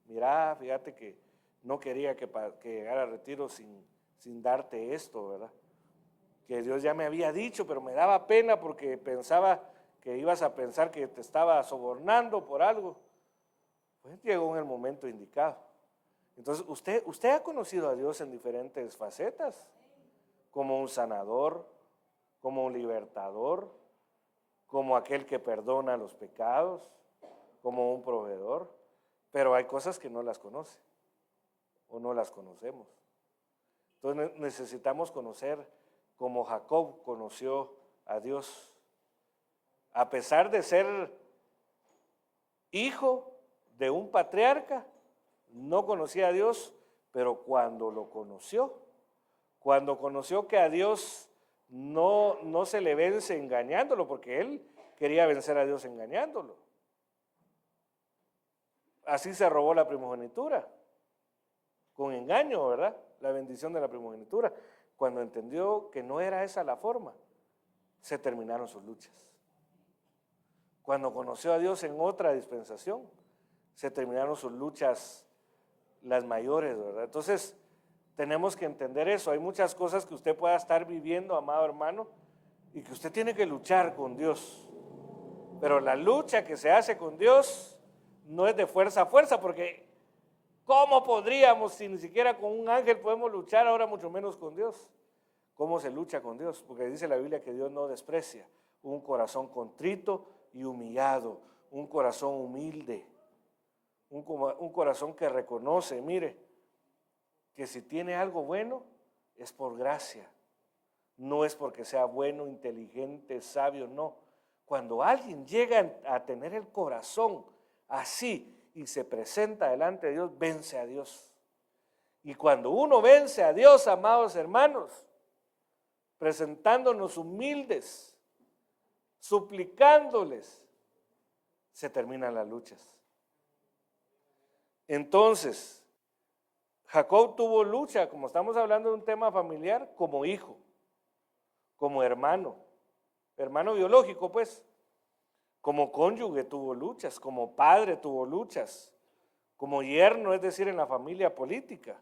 mira, fíjate que no quería que llegara a retiro sin darte esto, ¿verdad? Que Dios ya me había dicho, pero me daba pena porque pensaba que ibas a pensar que te estaba sobornando por algo. Pues llegó en el momento indicado. Entonces, usted ha conocido a Dios en diferentes facetas, como un sanador, como un libertador, como aquel que perdona los pecados, como un proveedor, pero hay cosas que no las conoce o no las conocemos. Entonces necesitamos conocer como Jacob conoció a Dios. A pesar de ser hijo de un patriarca, no conocía a Dios, pero cuando lo conoció, cuando conoció que a Dios no se le vence engañándolo, porque él quería vencer a Dios engañándolo. Así se robó la primogenitura, con engaño, ¿verdad? La bendición de la primogenitura. Cuando entendió que no era esa la forma, se terminaron sus luchas. Cuando conoció a Dios en otra dispensación, se terminaron sus luchas, las mayores, ¿verdad? Entonces, tenemos que entender eso. Hay muchas cosas que usted pueda estar viviendo, amado hermano, y que usted tiene que luchar con Dios. Pero la lucha que se hace con Dios no es de fuerza a fuerza, porque ¿cómo podríamos, si ni siquiera con un ángel podemos luchar, ahora mucho menos con Dios? ¿Cómo se lucha con Dios? Porque dice la Biblia que Dios no desprecia un corazón contrito y humillado, un corazón humilde, un corazón que reconoce, mire, que si tiene algo bueno es por gracia, no es porque sea bueno, inteligente, sabio, no. Cuando alguien llega a tener el corazón así y se presenta delante de Dios, vence a Dios. Y cuando uno vence a Dios, amados hermanos, presentándonos humildes, suplicándoles, se terminan las luchas. Entonces, Jacob tuvo lucha, como estamos hablando de un tema familiar, como hijo, como hermano biológico pues, como cónyuge tuvo luchas, como padre tuvo luchas, como yerno, es decir, en la familia política,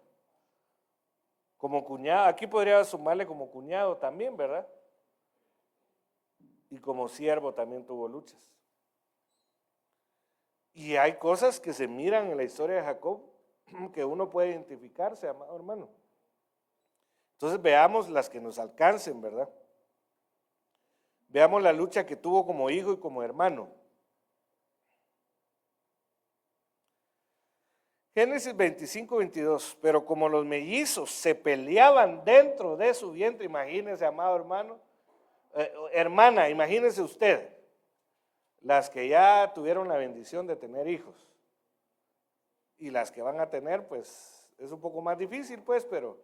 como cuñado, aquí podría sumarle como cuñado también, ¿verdad? Y como siervo también tuvo luchas. Y hay cosas que se miran en la historia de Jacob que uno puede identificarse, amado hermano. Entonces veamos las que nos alcancen, ¿verdad? Veamos la lucha que tuvo como hijo y como hermano. Génesis 25-22, pero como los mellizos se peleaban dentro de su vientre, imagínese, amado hermano, hermana, imagínese usted, las que ya tuvieron la bendición de tener hijos y las que van a tener, pues es un poco más difícil, pues, pero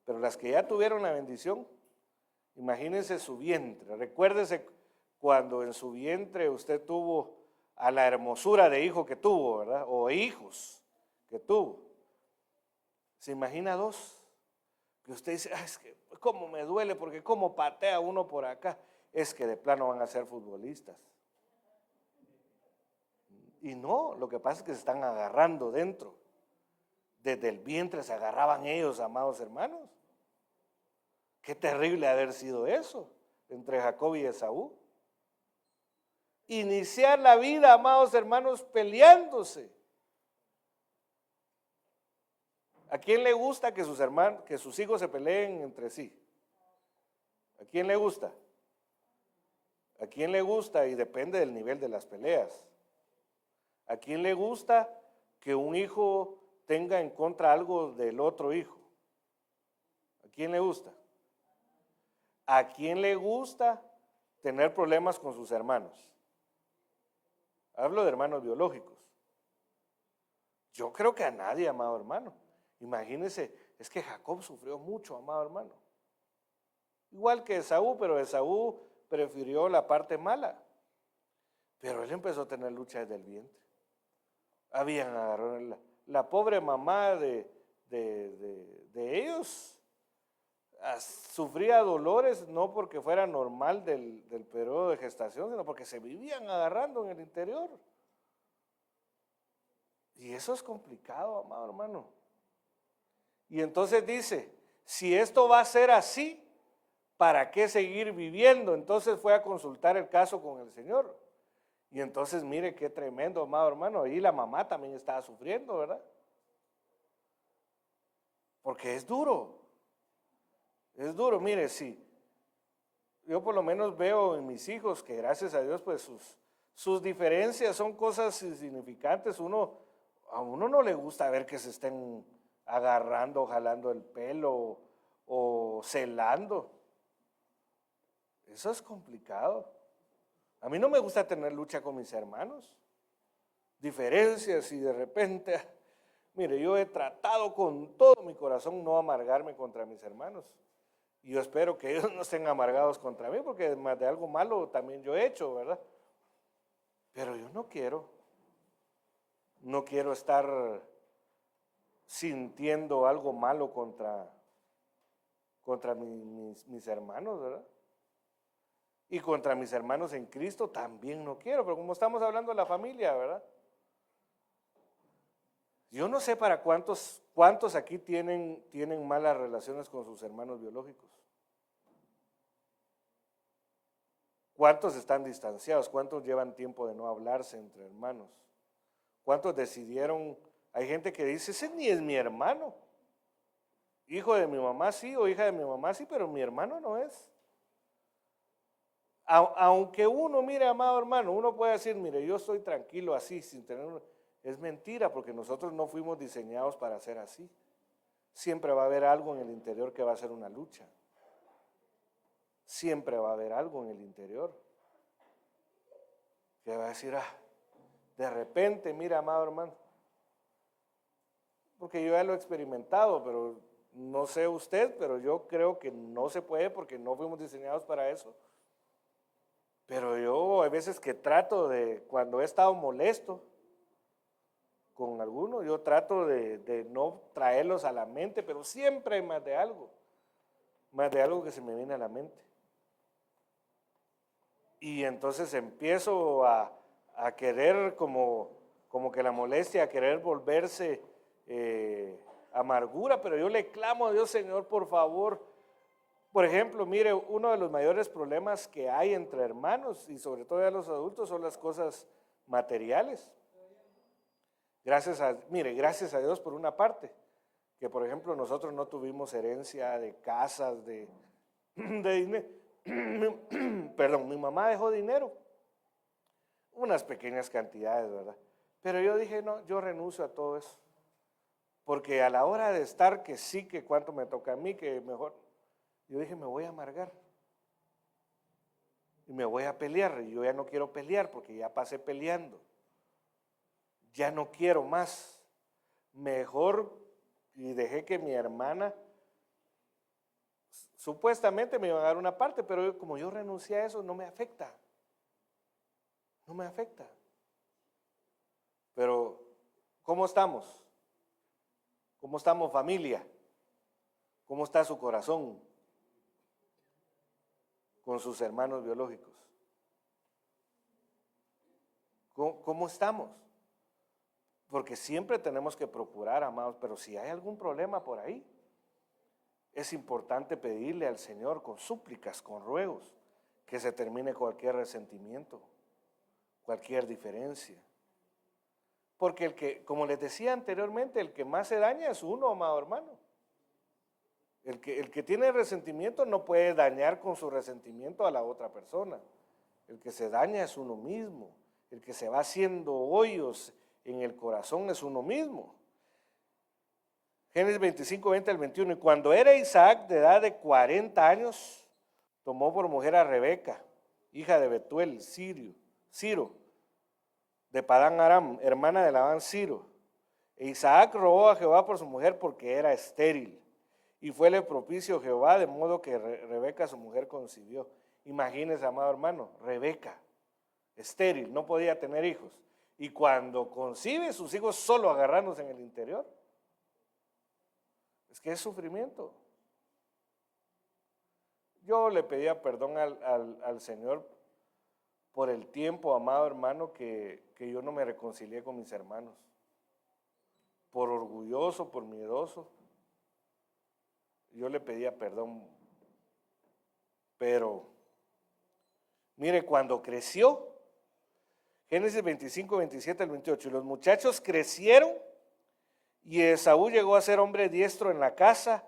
las que ya tuvieron la bendición, imagínense su vientre. Recuérdese cuando en su vientre usted tuvo a la hermosura de hijo que tuvo, ¿verdad? O hijos que tuvo. ¿Se imagina dos? Que usted dice, es que cómo me duele, porque cómo patea uno por acá. Es que de plano van a ser futbolistas. Y no, lo que pasa es que se están agarrando dentro. Desde el vientre se agarraban ellos, amados hermanos. Qué terrible haber sido eso entre Jacob y Esaú. Iniciar la vida, amados hermanos, peleándose. ¿A quién le gusta que sus hijos se peleen entre sí? ¿A quién le gusta? ¿A quién le gusta? Y depende del nivel de las peleas. ¿A quién le gusta que un hijo tenga en contra algo del otro hijo? ¿A quién le gusta? ¿A quién le gusta tener problemas con sus hermanos? Hablo de hermanos biológicos. Yo creo que a nadie, amado hermano. Imagínense, es que Jacob sufrió mucho, amado hermano. Igual que Esaú, pero Esaú prefirió la parte mala. Pero él empezó a tener lucha desde el vientre. Habían agarrado la pobre mamá de ellos. Sufría dolores no porque fuera normal del periodo de gestación, sino porque se vivían agarrando en el interior. Y eso es complicado, amado hermano. Y entonces dice, si esto va a ser así, ¿para qué seguir viviendo? Entonces fue a consultar el caso con el Señor. Y entonces mire qué tremendo, amado hermano. Ahí la mamá también estaba sufriendo, ¿verdad? Porque es duro. Es duro, mire, sí. Yo por lo menos veo en mis hijos que gracias a Dios pues sus diferencias son cosas insignificantes. A uno no le gusta ver que se estén agarrando, jalando el pelo o celando. Eso es complicado. A mí no me gusta tener lucha con mis hermanos. Diferencias y de repente, mire, yo he tratado con todo mi corazón no amargarme contra mis hermanos. Y yo espero que ellos no estén amargados contra mí, porque más de algo malo también yo he hecho, ¿verdad? Pero yo no quiero estar sintiendo algo malo contra mis hermanos, ¿verdad? Y contra mis hermanos en Cristo también no quiero, pero como estamos hablando de la familia, ¿verdad? Yo no sé para cuántos aquí tienen malas relaciones con sus hermanos biológicos. ¿Cuántos están distanciados? ¿Cuántos llevan tiempo de no hablarse entre hermanos? ¿Cuántos decidieron? Hay gente que dice, ese ni es mi hermano. Hijo de mi mamá sí o hija de mi mamá sí, pero mi hermano no es. Aunque uno, mire, amado hermano, uno puede decir, mire, yo estoy tranquilo así, sin tener... Es mentira, porque nosotros no fuimos diseñados para ser así. Siempre va a haber algo en el interior que va a ser una lucha. Siempre va a haber algo en el interior que va a decir, de repente, mira, amado hermano, porque yo ya lo he experimentado, pero no sé usted, pero yo creo que no se puede porque no fuimos diseñados para eso. Pero yo hay veces que trato de, cuando he estado molesto con alguno, yo trato de no traerlos a la mente, pero siempre hay más de algo que se me viene a la mente. Y entonces empiezo a querer como que la molestia, a querer volverse amargura, pero yo le clamo a Dios, Señor, por favor. Por ejemplo, mire, uno de los mayores problemas que hay entre hermanos y sobre todo de los adultos son las cosas materiales. Gracias a Dios por una parte, que por ejemplo nosotros no tuvimos herencia de casas, de dinero. Perdón, mi mamá dejó dinero, unas pequeñas cantidades, ¿verdad? Pero yo dije, no, yo renuncio a todo eso, porque a la hora de estar, que sí, que cuánto me toca a mí, que mejor, yo dije, me voy a amargar y me voy a pelear, y yo ya no quiero pelear porque ya pasé peleando, ya no quiero más, mejor, y dejé que mi hermana, supuestamente me iban a dar una parte, pero como yo renuncié a eso, no me afecta. No me afecta. Pero, ¿cómo estamos? ¿Cómo estamos, familia? ¿Cómo está su corazón con sus hermanos biológicos? ¿Cómo estamos? Porque siempre tenemos que procurar, amados, pero si hay algún problema por ahí, es importante pedirle al Señor con súplicas, con ruegos, que se termine cualquier resentimiento, cualquier diferencia. Porque como les decía anteriormente, el que más se daña es uno, amado hermano. El que tiene resentimiento no puede dañar con su resentimiento a la otra persona. El que se daña es uno mismo. El que se va haciendo hoyos en el corazón es uno mismo. Génesis 25, 20 al 21. Y cuando era Isaac de edad de 40 años, tomó por mujer a Rebeca, hija de Betuel, Ciro, de Padán Aram, hermana de Labán Ciro. E Isaac rogó a Jehová por su mujer porque era estéril. Y fuele propicio Jehová, de modo que Rebeca, su mujer, concibió. Imagínense, amado hermano, Rebeca, estéril, no podía tener hijos. Y cuando concibe, sus hijos solo agarrándose en el interior. Es que es sufrimiento. Yo le pedía perdón al Señor por el tiempo, amado hermano, que yo no me reconcilié con mis hermanos. Por orgulloso, por miedoso. Yo le pedía perdón. Pero, mire, cuando creció, Génesis 25, 27 al 28, y los muchachos crecieron y Esaú llegó a ser hombre diestro en la casa,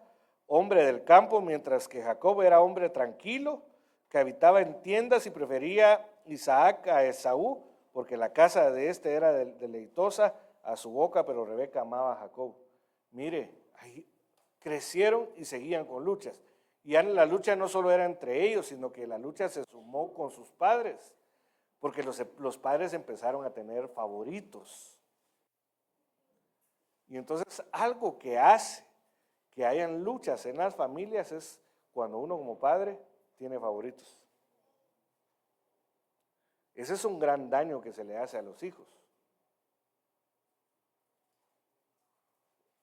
hombre del campo, mientras que Jacob era hombre tranquilo, que habitaba en tiendas y prefería Isaac a Esaú, porque la casa de este era deleitosa a su boca, pero Rebeca amaba a Jacob. Mire, ahí crecieron y seguían con luchas. Y ya la lucha no solo era entre ellos, sino que la lucha se sumó con sus padres, porque los padres empezaron a tener favoritos. Y entonces algo que hace que hayan luchas en las familias es cuando uno como padre tiene favoritos. Ese es un gran daño que se le hace a los hijos.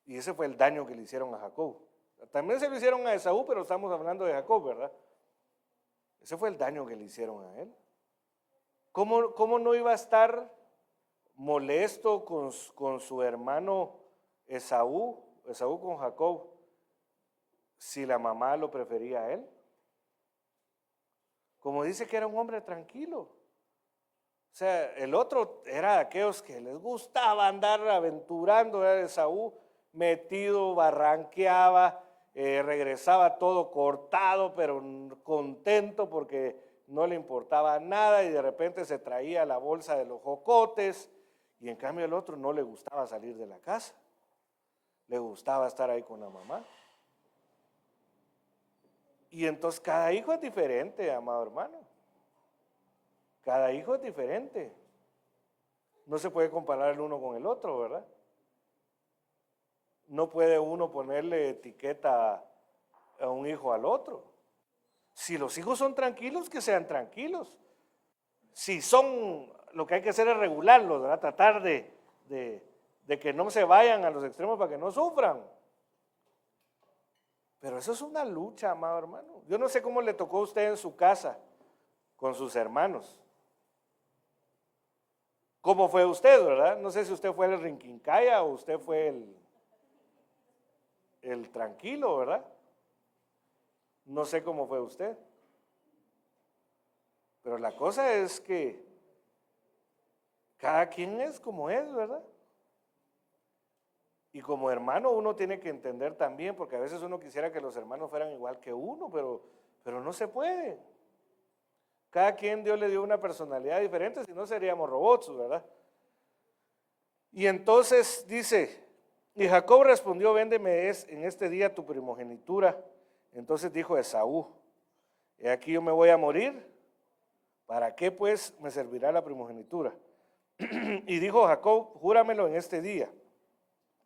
Y ese fue el daño que le hicieron a Jacob. También se lo hicieron a Esaú, pero estamos hablando de Jacob, ¿verdad? Ese fue el daño que le hicieron a él. ¿Cómo no iba a estar molesto con su hermano Esaú con Jacob, si la mamá lo prefería a él? Como dice que era un hombre tranquilo. O sea, el otro era de aquellos que les gustaba andar aventurando, era Esaú, metido, barranqueaba, regresaba todo cortado, pero contento porque no le importaba nada y de repente se traía la bolsa de los jocotes, y en cambio el otro no le gustaba salir de la casa, le gustaba estar ahí con la mamá. Y entonces cada hijo es diferente, amado hermano. Cada hijo es diferente. No se puede comparar el uno con el otro, ¿verdad? No puede uno ponerle etiqueta a un hijo al otro. Si los hijos son tranquilos, que sean tranquilos. Si son, lo que hay que hacer es regularlos, ¿verdad? Tratar de que no se vayan a los extremos para que no sufran. Pero eso es una lucha, amado hermano. Yo no sé cómo le tocó a usted en su casa con sus hermanos. ¿Cómo fue usted, verdad? No sé si usted fue el rinquincaya o usted fue el tranquilo, ¿verdad? No sé cómo fue usted. Pero la cosa es que cada quien es como es, ¿verdad? Y como hermano uno tiene que entender también, porque a veces uno quisiera que los hermanos fueran igual que uno, pero no se puede. Cada quien Dios le dio una personalidad diferente, si no seríamos robots, ¿verdad? Y entonces dice, y Jacob respondió, véndeme en este día tu primogenitura. Entonces dijo Esaú, he aquí yo me voy a morir, ¿para qué pues me servirá la primogenitura? Y dijo Jacob, júramelo en este día.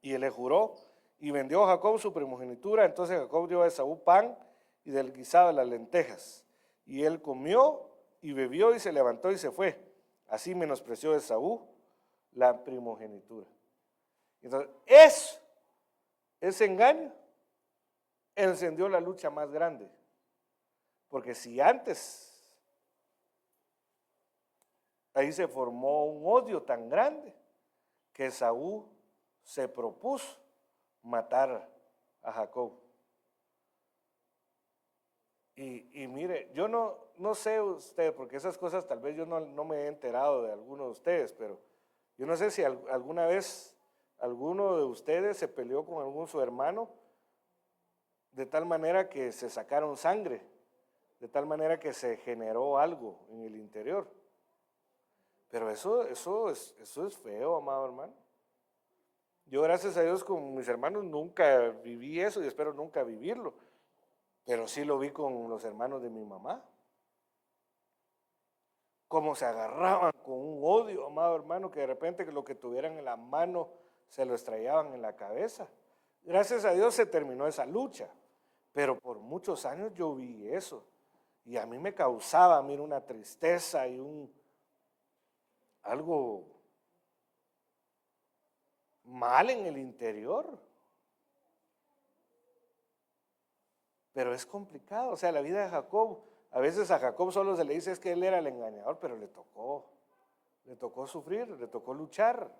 Y él le juró, y vendió a Jacob su primogenitura. Entonces Jacob dio a Esaú pan y del guisado de las lentejas. Y él comió y bebió y se levantó y se fue. Así menospreció Esaú la primogenitura. Entonces, ese engaño encendió la lucha más grande. Porque si antes ahí se formó un odio tan grande que Esaú se propuso matar a Jacob. Y mire, yo no sé usted, porque esas cosas tal vez yo no me he enterado de alguno de ustedes, pero yo no sé si alguna vez alguno de ustedes se peleó con algún su hermano de tal manera que se sacaron sangre, de tal manera que se generó algo en el interior. Pero eso es feo, amado hermano. Yo, gracias a Dios, con mis hermanos nunca viví eso y espero nunca vivirlo. pero sí lo vi con los hermanos de mi mamá. Cómo se agarraban con un odio, amado hermano, que de repente lo que tuvieran en la mano se lo estrellaban en la cabeza. Gracias a Dios se terminó esa lucha, pero por muchos años yo vi eso. Y a mí me causaba, mira, una tristeza y algo mal en el interior. Pero es complicado, o sea, la vida de Jacob, a veces a Jacob solo se le dice es que él era el engañador, pero le tocó sufrir, le tocó luchar.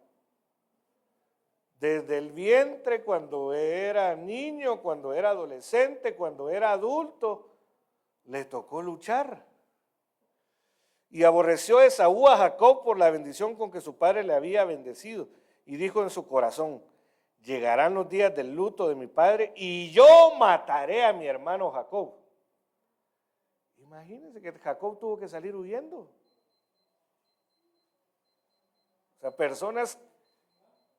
Desde el vientre, cuando era niño, cuando era adolescente, cuando era adulto, le tocó luchar. Y aborreció Esaú a Jacob por la bendición con que su padre le había bendecido. Y dijo en su corazón, llegarán los días del luto de mi padre y yo mataré a mi hermano Jacob. Imagínense que Jacob tuvo que salir huyendo. O sea, personas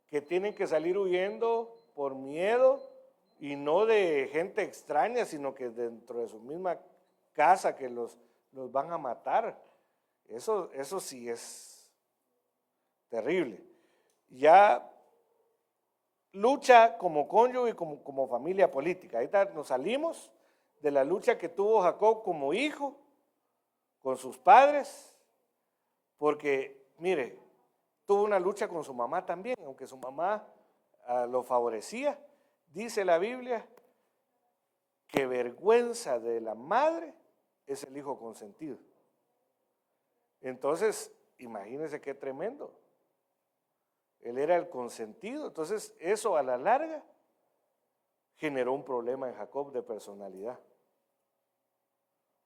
que tienen que salir huyendo por miedo y no de gente extraña, sino que dentro de su misma casa que los van a matar. Eso sí es terrible. Ya lucha como cónyuge y como familia política. Ahorita nos salimos de la lucha que tuvo Jacob como hijo con sus padres, porque, mire, tuvo una lucha con su mamá también, aunque su mamá lo favorecía. Dice la Biblia que vergüenza de la madre es el hijo consentido. Entonces, imagínense qué tremendo. Él era el consentido. Entonces, eso a la larga generó un problema en Jacob de personalidad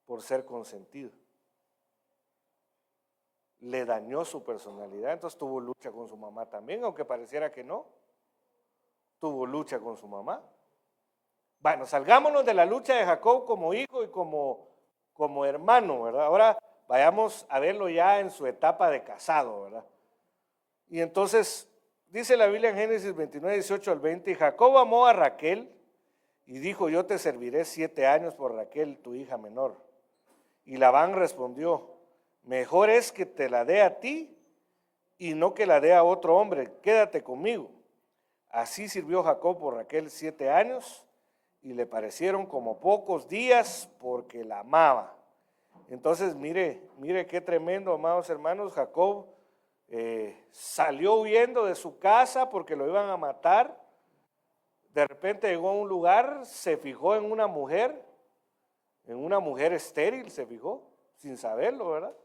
por ser consentido. Le dañó su personalidad. Entonces tuvo lucha con su mamá también, aunque pareciera que no. Tuvo lucha con su mamá. Bueno, salgámonos de la lucha de Jacob como hijo y como hermano, ¿verdad? Ahora vayamos a verlo ya en su etapa de casado, ¿verdad? Y entonces, dice la Biblia en Génesis 29, 18 al 20, y Jacob amó a Raquel y dijo, yo te serviré 7 años por Raquel, tu hija menor. Y Labán respondió, mejor es que te la dé a ti y no que la dé a otro hombre, quédate conmigo. Así sirvió Jacob por Raquel 7 años y le parecieron como pocos días porque la amaba. Entonces, mire qué tremendo, amados hermanos. Jacob salió huyendo de su casa porque lo iban a matar. De repente llegó a un lugar, se fijó en una mujer estéril, se fijó, sin saberlo, ¿verdad?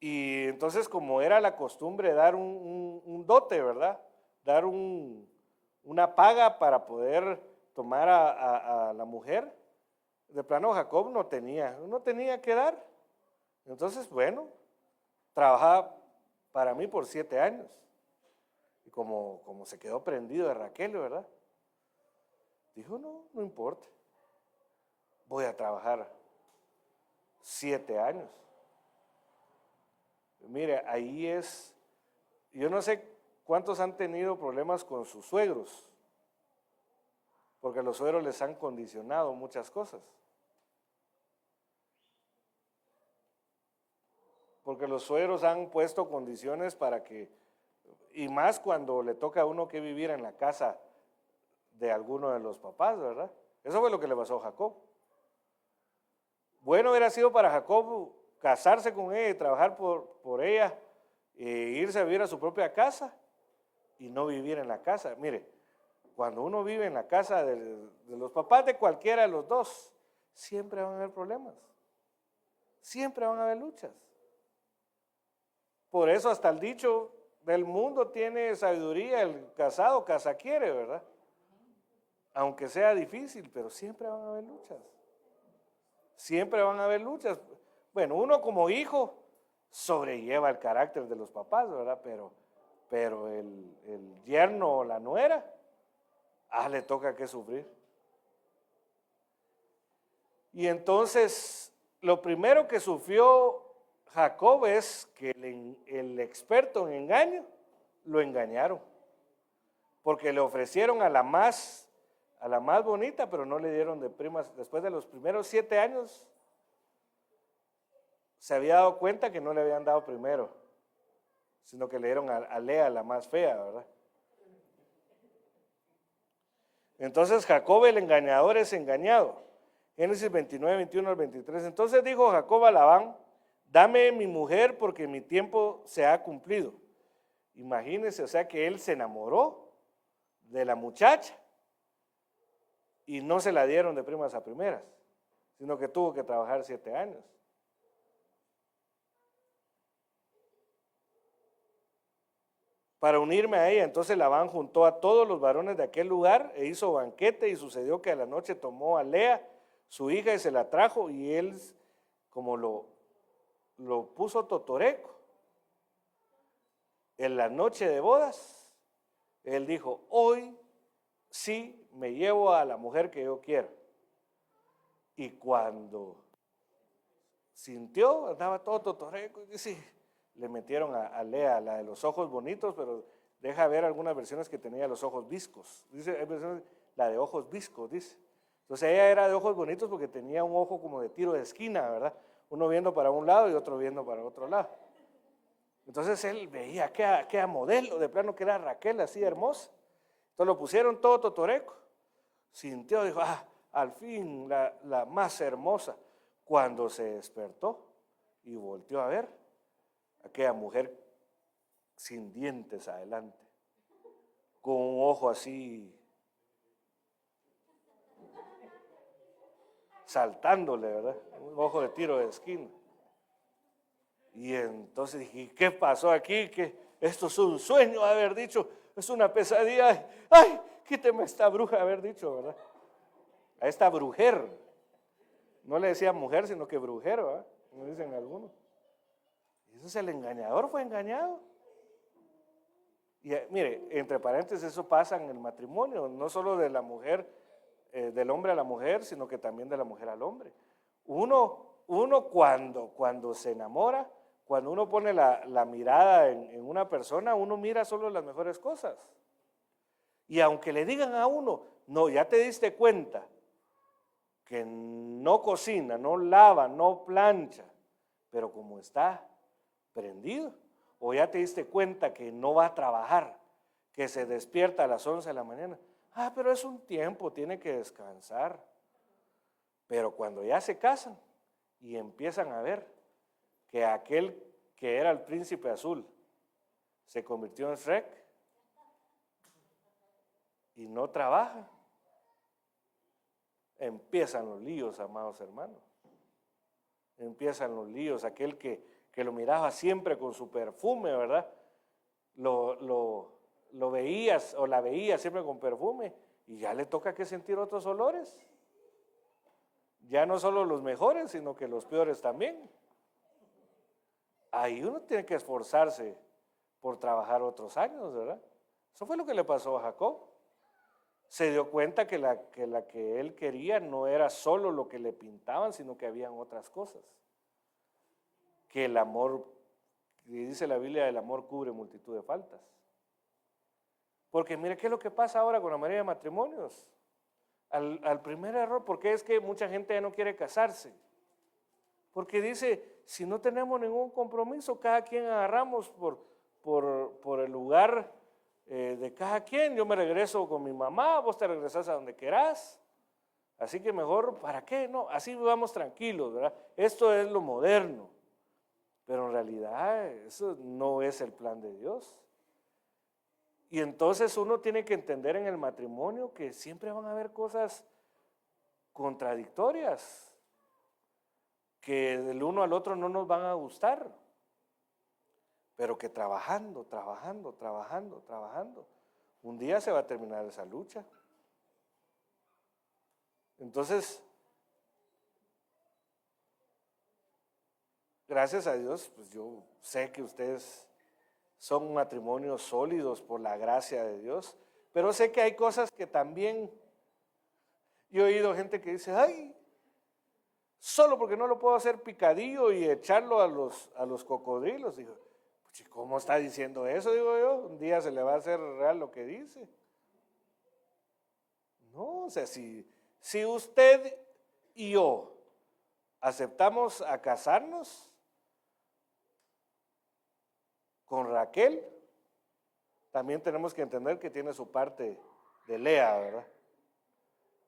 Y entonces, como era la costumbre dar un dote, ¿verdad? Dar una paga para poder tomar a la mujer. De plano Jacob no tenía que dar. Entonces, bueno, trabajaba para mí por 7 años. Y como se quedó prendido de Raquel, ¿verdad? Dijo, no importa. Voy a trabajar 7 años. Mire, ahí yo no sé cuántos han tenido problemas con sus suegros, porque los suegros les han condicionado muchas cosas. Porque los suegros han puesto condiciones para que, y más cuando le toca a uno que vivir en la casa de alguno de los papás, ¿verdad? Eso fue lo que le pasó a Jacob. Bueno hubiera sido para Jacob casarse con ella y trabajar por ella e irse a vivir a su propia casa y no vivir en la casa. Mire, cuando uno vive en la casa de los papás de cualquiera de los dos, siempre van a haber problemas, siempre van a haber luchas. Por eso hasta el dicho del mundo tiene sabiduría, el casado casa quiere, ¿verdad? Aunque sea difícil, pero siempre van a haber luchas. Siempre van a haber luchas. Bueno, uno como hijo sobrelleva el carácter de los papás, ¿verdad? Pero el yerno o la nuera, le toca que sufrir. Y entonces, lo primero que sufrió Jacob es que el experto en engaño lo engañaron, porque le ofrecieron a la más a la más bonita, pero no le dieron de primas. Después de los primeros 7 años, se había dado cuenta que no le habían dado primero, sino que le dieron a Lea, la más fea, ¿verdad? Entonces Jacob el engañador es engañado. Génesis 29, 21 al 23. Entonces dijo Jacob a Labán: dame mi mujer porque mi tiempo se ha cumplido. Imagínense, o sea que él se enamoró de la muchacha y no se la dieron de primas a primeras, sino que tuvo que trabajar 7 años. Para unirme a ella. Entonces Labán juntó a todos los varones de aquel lugar e hizo banquete, y sucedió que a la noche tomó a Lea, su hija, y se la trajo, y él, como lo puso totoreco, en la noche de bodas, él dijo: hoy sí me llevo a la mujer que yo quiero. Y cuando sintió, andaba todo totoreco, y dice, le metieron a Lea, la de los ojos bonitos, pero deja ver algunas versiones que tenía los ojos viscos. Dice, hay versiones, la de ojos viscos, dice. Entonces ella era de ojos bonitos porque tenía un ojo como de tiro de esquina, ¿verdad? Uno viendo para un lado y otro viendo para otro lado. Entonces él veía que modelo, de plano que era Raquel, así hermosa. Entonces lo pusieron todo totoreco. Sintió, dijo, al fin la más hermosa. Cuando se despertó y volteó a ver, aquella mujer sin dientes adelante, con un ojo así, saltándole, ¿verdad? Un ojo de tiro de esquina. Y entonces dije, ¿qué pasó aquí? Que esto es un sueño, haber dicho, es una pesadilla. ¡Ay, quíteme esta bruja! Haber dicho, ¿verdad? A esta brujer. No le decía mujer, sino que brujero, ¿verdad? Como dicen algunos. Y entonces el engañador fue engañado. Y mire, entre paréntesis, eso pasa en el matrimonio, no solo de la mujer, del hombre a la mujer, sino que también de la mujer al hombre. Uno cuando se enamora, cuando uno pone la mirada en una persona, uno mira solo las mejores cosas. Y aunque le digan a uno, no, ya te diste cuenta que no cocina, no lava, no plancha, pero como está prendido, o ya te diste cuenta que no va a trabajar, que se despierta a las 11 de la mañana, pero es un tiempo, tiene que descansar. Pero cuando ya se casan y empiezan a ver que aquel que era el príncipe azul se convirtió en Shrek y no trabaja, empiezan los líos, amados hermanos. Empiezan los líos. Aquel que lo miraba siempre con su perfume, ¿verdad? Lo veías o la veías siempre con perfume y ya le toca que sentir otros olores. Ya no solo los mejores, sino que los peores también. Ahí uno tiene que esforzarse por trabajar otros años, ¿verdad? Eso fue lo que le pasó a Jacob. Se dio cuenta que la que él quería no era solo lo que le pintaban, sino que habían otras cosas. Que el amor, dice la Biblia, el amor cubre multitud de faltas. Porque mire qué es lo que pasa ahora con la mayoría de matrimonios. Al primer error, porque es que mucha gente ya no quiere casarse. Porque dice, si no tenemos ningún compromiso, cada quien agarramos por el lugar de cada quien. Yo me regreso con mi mamá, vos te regresás a donde querás. Así que mejor, ¿para qué? No, así vamos tranquilos, ¿verdad? Esto es lo moderno. Pero en realidad eso no es el plan de Dios. Y entonces uno tiene que entender en el matrimonio que siempre van a haber cosas contradictorias, que del uno al otro no nos van a gustar, pero que trabajando, un día se va a terminar esa lucha. Entonces, gracias a Dios, pues yo sé que ustedes son matrimonios sólidos por la gracia de Dios, pero sé que hay cosas que también, yo he oído gente que dice, solo porque no lo puedo hacer picadillo y echarlo a los cocodrilos. Digo, ¿cómo está diciendo eso? Digo yo, un día se le va a hacer real lo que dice. No, O sea, si usted y yo aceptamos a casarnos con Raquel, también tenemos que entender que tiene su parte de Lea, ¿verdad?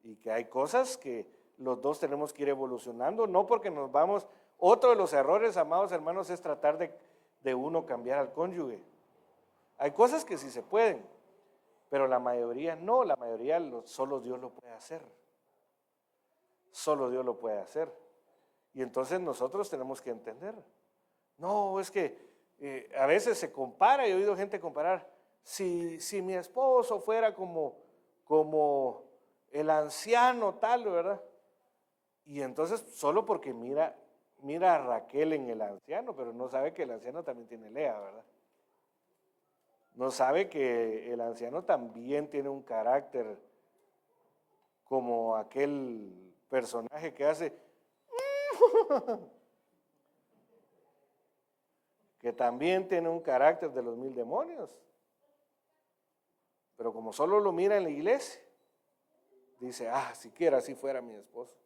Y que hay cosas que los dos tenemos que ir evolucionando, no porque nos vamos. Otro de los errores, amados hermanos, es tratar de uno cambiar al cónyuge. Hay cosas que sí se pueden, pero la mayoría no, la mayoría solo Dios lo puede hacer. Solo Dios lo puede hacer. Y entonces nosotros tenemos que entender. No, es que a veces se compara, yo he oído gente comparar, si mi esposo fuera como el anciano tal, ¿verdad? Y entonces solo porque mira a Raquel en el anciano, pero no sabe que el anciano también tiene Lea, ¿verdad? No sabe que el anciano también tiene un carácter como aquel personaje que hace que también tiene un carácter de los 1000 demonios, pero como solo lo mira en la iglesia, dice, siquiera así fuera mi esposo,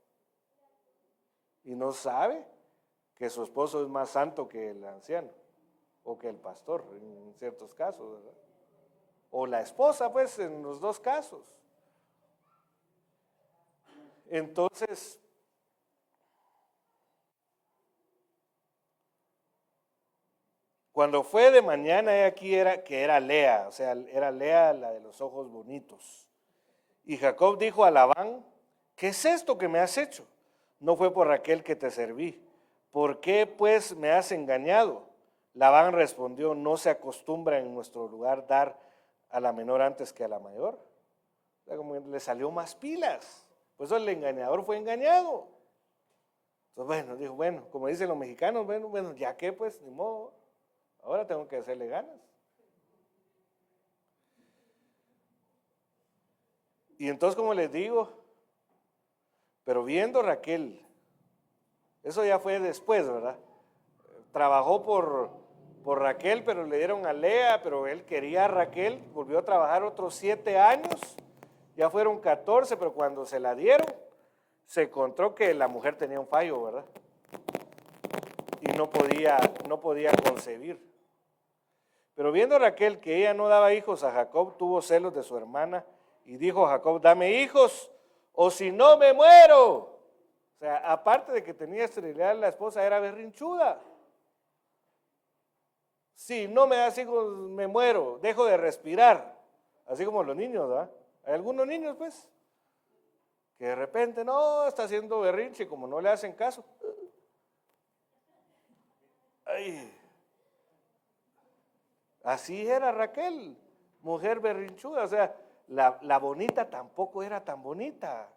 y no sabe que su esposo es más santo que el anciano o que el pastor en ciertos casos, ¿verdad? O la esposa, pues, en los dos casos. Entonces, cuando fue de mañana, aquí era Lea, o sea, era Lea la de los ojos bonitos. Y Jacob dijo a Labán, ¿qué es esto que me has hecho? No fue por Raquel que te serví. ¿Por qué pues me has engañado? Labán respondió, no se acostumbra en nuestro lugar dar a la menor antes que a la mayor. O sea, como le salió más pilas. Por eso el engañador fue engañado. Entonces, dijo, como dicen los mexicanos, bueno, ya que pues, ni modo. Ahora tengo que hacerle ganas. Y entonces, como les digo, pero viendo Raquel, eso ya fue después, ¿verdad? Trabajó por Raquel, pero le dieron a Lea, pero él quería a Raquel, volvió a trabajar otros 7 años, ya fueron 14, pero cuando se la dieron, se encontró que la mujer tenía un fallo, ¿verdad? Y no podía concebir. Pero viendo Raquel que ella no daba hijos a Jacob, tuvo celos de su hermana y dijo a Jacob, dame hijos o si no me muero. O sea, aparte de que tenía esterilidad, la esposa era berrinchuda. Si no me das hijos, me muero, dejo de respirar. Así como los niños, ¿verdad? Hay algunos niños, pues, que de repente, no, está haciendo berrinche, como no le hacen caso. Ay. Así era Raquel, mujer berrinchuda, o sea, la bonita tampoco era tan bonita.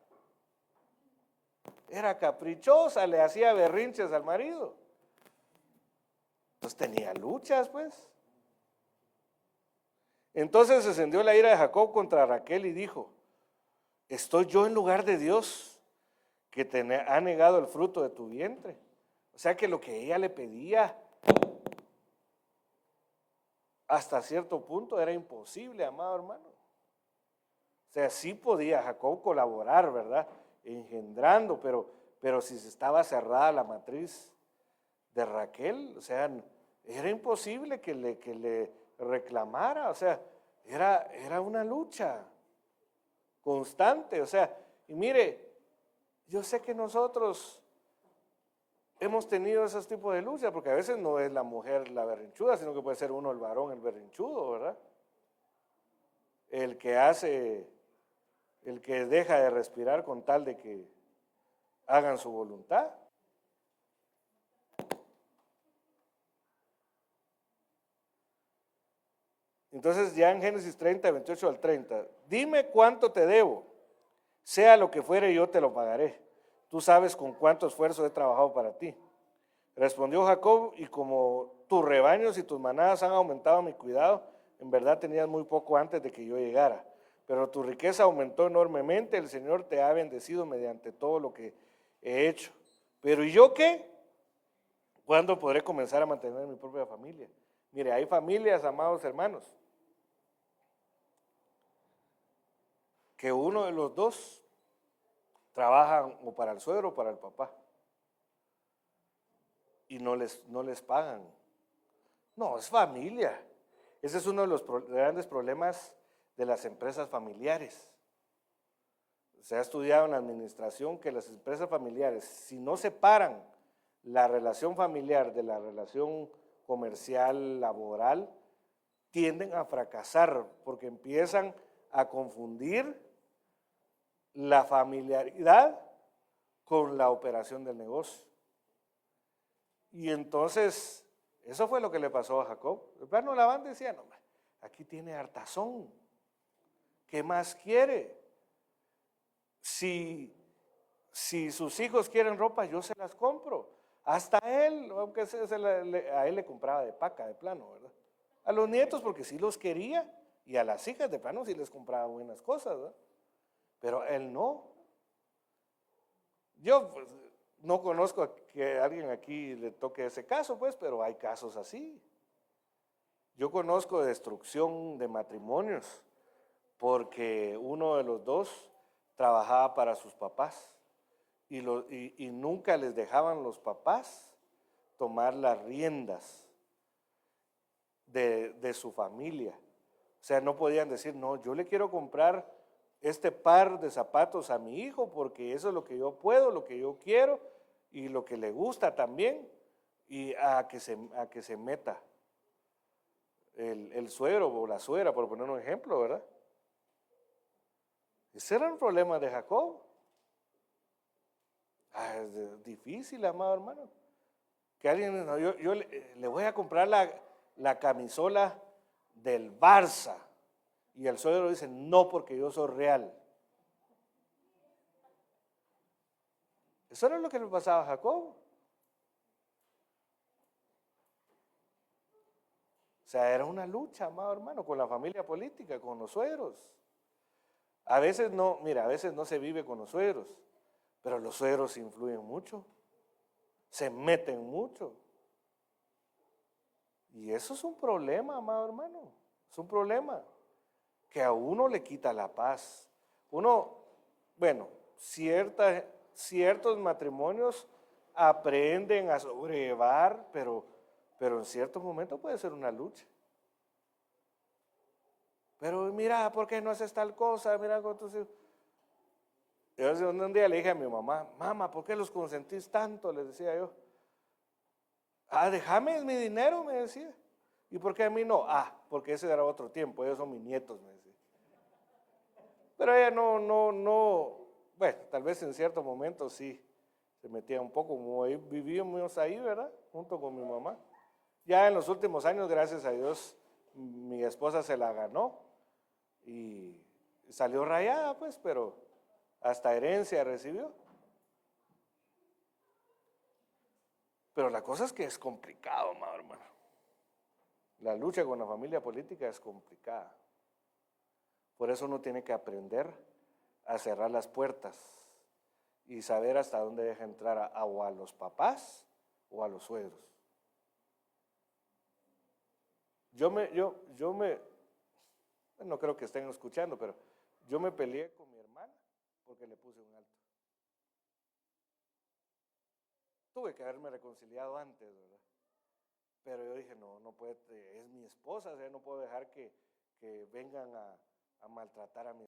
Era caprichosa, le hacía berrinches al marido. Pues tenía luchas, pues. Entonces se encendió la ira de Jacob contra Raquel y dijo, ¿estoy yo en lugar de Dios que te ha negado el fruto de tu vientre? O sea que lo que ella le pedía hasta cierto punto era imposible, amado hermano. O sea, sí podía Jacob colaborar, ¿verdad? Engendrando, pero si se estaba cerrada la matriz de Raquel, o sea, era imposible que le reclamara, o sea, era una lucha constante, o sea, y mire, yo sé que nosotros hemos tenido esos tipos de luchas, porque a veces no es la mujer la berrinchuda, sino que puede ser uno el varón el berrinchudo, ¿verdad? El que deja de respirar con tal de que hagan su voluntad. Entonces ya en Génesis 30, 28 al 30, dime cuánto te debo, sea lo que fuere yo te lo pagaré. Tú sabes con cuánto esfuerzo he trabajado para ti. Respondió Jacob, y como tus rebaños y tus manadas han aumentado a mi cuidado, en verdad tenías muy poco antes de que yo llegara, pero tu riqueza aumentó enormemente, el Señor te ha bendecido mediante todo lo que he hecho. Pero ¿y yo qué? ¿Cuándo podré comenzar a mantener mi propia familia? Mire, hay familias, amados hermanos, que uno de los dos trabajan o para el suegro o para el papá y no les pagan. No, es familia. Ese es uno de los grandes problemas de las empresas familiares. Se ha estudiado en la administración que las empresas familiares, si no separan la relación familiar de la relación comercial, laboral, tienden a fracasar porque empiezan a confundir la familiaridad con la operación del negocio. Y entonces, eso fue lo que le pasó a Jacob. El plano Labán decía, no, aquí tiene hartazón. ¿Qué más quiere? Si sus hijos quieren ropa, yo se las compro. Hasta él, aunque a él le compraba de paca, de plano, ¿verdad? A los nietos porque sí los quería y a las hijas de plano sí les compraba buenas cosas, ¿verdad? Pero él no. Yo pues, no conozco a que alguien aquí le toque ese caso, pues, pero hay casos así. Yo conozco de destrucción de matrimonios porque uno de los dos trabajaba para sus papás y nunca les dejaban los papás tomar las riendas de su familia. O sea, no podían decir, no, yo le quiero comprar este par de zapatos a mi hijo porque eso es lo que yo puedo, lo que yo quiero y lo que le gusta también, y a que se meta el suegro o la suegra, por poner un ejemplo, ¿verdad? Ese era un problema de Jacob. Es difícil, amado hermano. Que alguien, no, yo le voy a comprar la camisola del Barça. Y el suegro dice, no, porque yo soy real. Eso era lo que le pasaba a Jacob. O sea, era una lucha, amado hermano, con la familia política, con los suegros. A veces no, mira, a veces no se vive con los suegros, pero los suegros influyen mucho, se meten mucho. Y eso es un problema, amado hermano, es un problema que a uno le quita la paz. Uno, bueno, ciertos matrimonios aprenden a sobrellevar, pero en ciertos momentos puede ser una lucha. Pero mira, ¿por qué no haces tal cosa? Mira, entonces, yo un día le dije a mi mamá, mamá, ¿por qué los consentís tanto? Le decía yo. Ah, déjame mi dinero, me decía. ¿Y por qué a mí no? Ah, porque ese era otro tiempo, ellos son mis nietos, me decía. Pero ella no, bueno, tal vez en ciertos momentos sí se metía un poco, como ahí vivíamos ahí, ¿verdad? Junto con mi mamá. Ya en los últimos años, gracias a Dios, mi esposa se la ganó y salió rayada, pues, pero hasta herencia recibió. Pero la cosa es que es complicado, hermano. La lucha con la familia política es complicada. Por eso uno tiene que aprender a cerrar las puertas y saber hasta dónde deja entrar o a los papás o a los suegros. No creo que estén escuchando, pero yo me peleé con mi hermana porque le puse un alto. Tuve que haberme reconciliado antes, ¿verdad? Pero yo dije, no puede, es mi esposa, o sea, no puedo dejar que vengan a maltratar a mi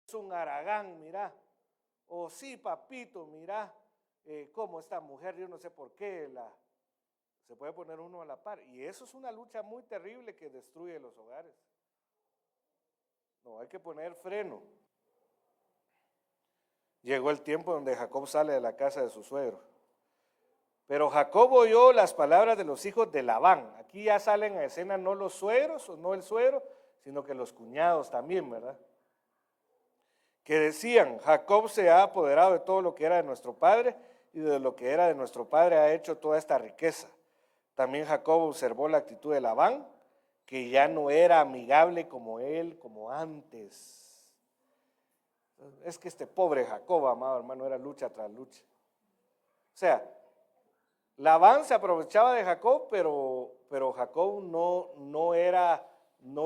es un haragán, mira. O sí, papito, mira, cómo esta mujer, yo no sé por qué, se puede poner uno a la par. Y eso es una lucha muy terrible que destruye los hogares. No, hay que poner freno. Llegó el tiempo donde Jacob sale de la casa de su suegro. Pero Jacob oyó las palabras de los hijos de Labán. Aquí ya salen a escena no los suegros, o no el suegro, sino que los cuñados también, ¿verdad? Que decían, Jacob se ha apoderado de todo lo que era de nuestro padre, y de lo que era de nuestro padre ha hecho toda esta riqueza. También Jacob observó la actitud de Labán, que ya no era amigable como él, como antes. Es que este pobre Jacob, amado hermano, era lucha tras lucha. O sea, Labán se aprovechaba de Jacob, pero Jacob no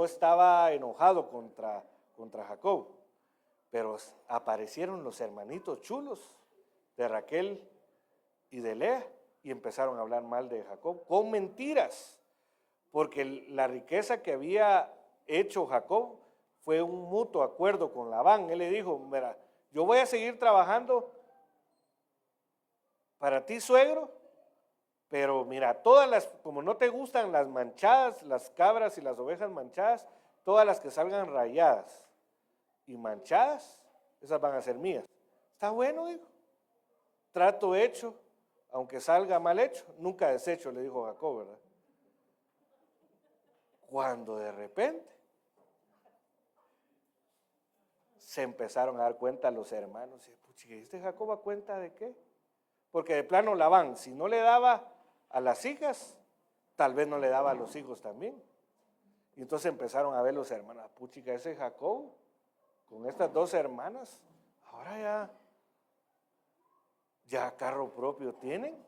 estaba enojado contra Jacob. Pero aparecieron los hermanitos chulos de Raquel y de Lea y empezaron a hablar mal de Jacob con mentiras, porque la riqueza que había hecho Jacob fue un mutuo acuerdo con Labán. Él le dijo, mira, yo voy a seguir trabajando para ti, suegro, pero mira, como no te gustan las manchadas, las cabras y las ovejas manchadas, todas las que salgan rayadas y manchadas, esas van a ser mías. Está bueno, dijo. Trato hecho, aunque salga mal hecho, nunca deshecho, le dijo Jacob, ¿verdad? Cuando de repente se empezaron a dar cuenta los hermanos, y ¿este Jacob a cuenta de qué? Porque de plano Labán, si no le daba a las hijas, tal vez no le daba a los hijos también. Y entonces empezaron a ver los hermanos, puchica, ese Jacob, con estas dos hermanas, ahora ya carro propio tienen.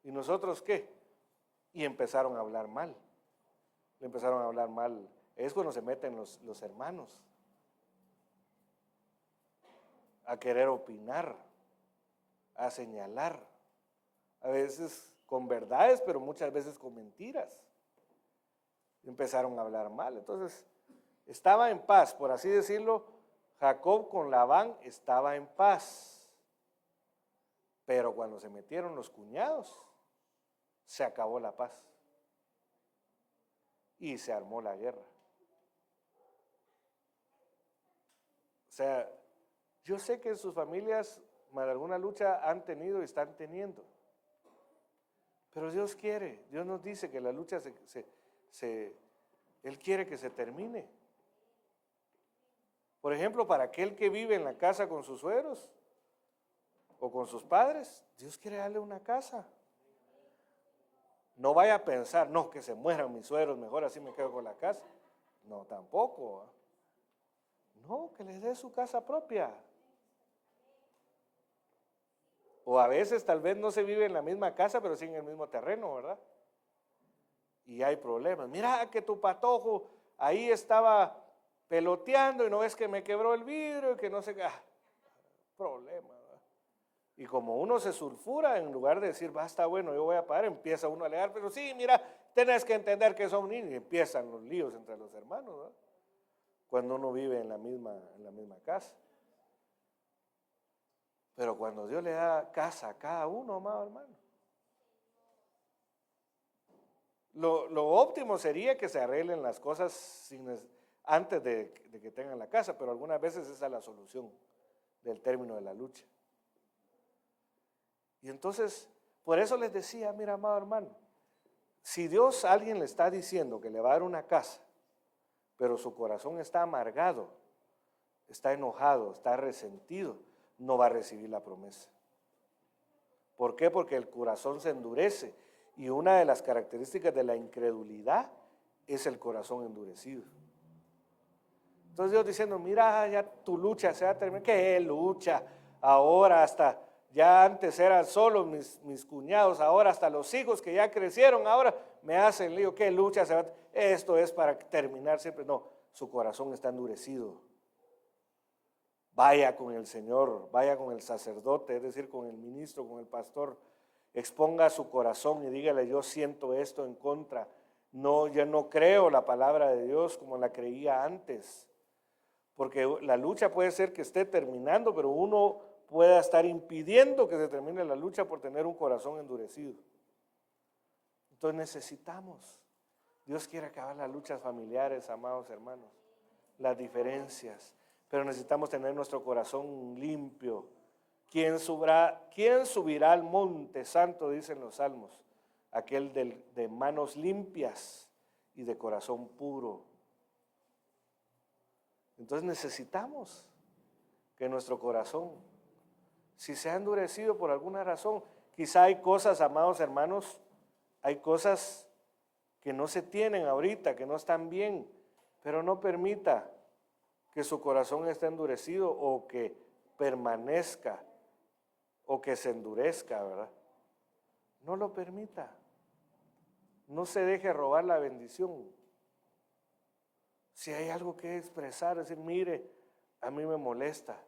¿Y nosotros qué? Y empezaron a hablar mal. Le empezaron a hablar mal. Es cuando se meten los hermanos a querer opinar, a señalar, a veces con verdades, pero muchas veces con mentiras. Empezaron a hablar mal. Entonces, estaba en paz, por así decirlo, Jacob con Labán estaba en paz. Pero cuando se metieron los cuñados, se acabó la paz. Y se armó la guerra. O sea, yo sé que en sus familias alguna lucha han tenido y están teniendo. Pero Dios quiere, Dios nos dice que la lucha Él quiere que se termine. Por ejemplo, para aquel que vive en la casa con sus suegros o con sus padres, Dios quiere darle una casa. No vaya a pensar, no, que se mueran mis suegros, mejor así me quedo con la casa. No, tampoco. No, que les dé su casa propia. O a veces tal vez no se vive en la misma casa, pero sí en el mismo terreno, ¿verdad? Y hay problemas. Mira que tu patojo ahí estaba peloteando y no ves que me quebró el vidrio y que no sé qué. Problema, ¿verdad? Y como uno se sulfura, en lugar de decir, está bueno, yo voy a pagar, empieza uno a alegar, pero sí, mira, tenés que entender que son niños, y empiezan los líos entre los hermanos, ¿verdad? Cuando uno vive en la misma casa. Pero cuando Dios le da casa a cada uno, amado hermano, lo óptimo sería que se arreglen las cosas antes de que tengan la casa, pero algunas veces esa es la solución del término de la lucha. Y entonces, por eso les decía, mira, amado hermano, si Dios a alguien le está diciendo que le va a dar una casa, pero su corazón está amargado, está enojado, está resentido, no va a recibir la promesa. ¿Por qué? Porque el corazón se endurece y una de las características de la incredulidad es el corazón endurecido. Entonces Dios diciendo, mira, ya tu lucha se va a terminar. ¿Qué lucha? Ahora hasta, ya antes eran solo mis cuñados, ahora hasta los hijos que ya crecieron, ahora me hacen lío. ¿Qué lucha se va a terminar? Esto es para terminar siempre. No, su corazón está endurecido. Vaya con el Señor, vaya con el sacerdote, es decir, con el ministro, con el pastor, exponga su corazón y dígale, yo siento esto en contra. No, yo no creo la palabra de Dios como la creía antes. Porque la lucha puede ser que esté terminando, pero uno pueda estar impidiendo que se termine la lucha por tener un corazón endurecido. Entonces necesitamos, Dios quiere acabar las luchas familiares, amados hermanos, las diferencias, pero necesitamos tener nuestro corazón limpio. ¿Quién subirá al monte santo? Dicen los salmos, aquel de manos limpias y de corazón puro. Entonces necesitamos que nuestro corazón, si se ha endurecido por alguna razón, quizá hay cosas, amados hermanos, hay cosas que no se tienen ahorita, que no están bien, pero no permita que su corazón esté endurecido o que permanezca o que se endurezca, ¿verdad? No lo permita. No se deje robar la bendición. Si hay algo que expresar, decir, mire, a mí me molesta.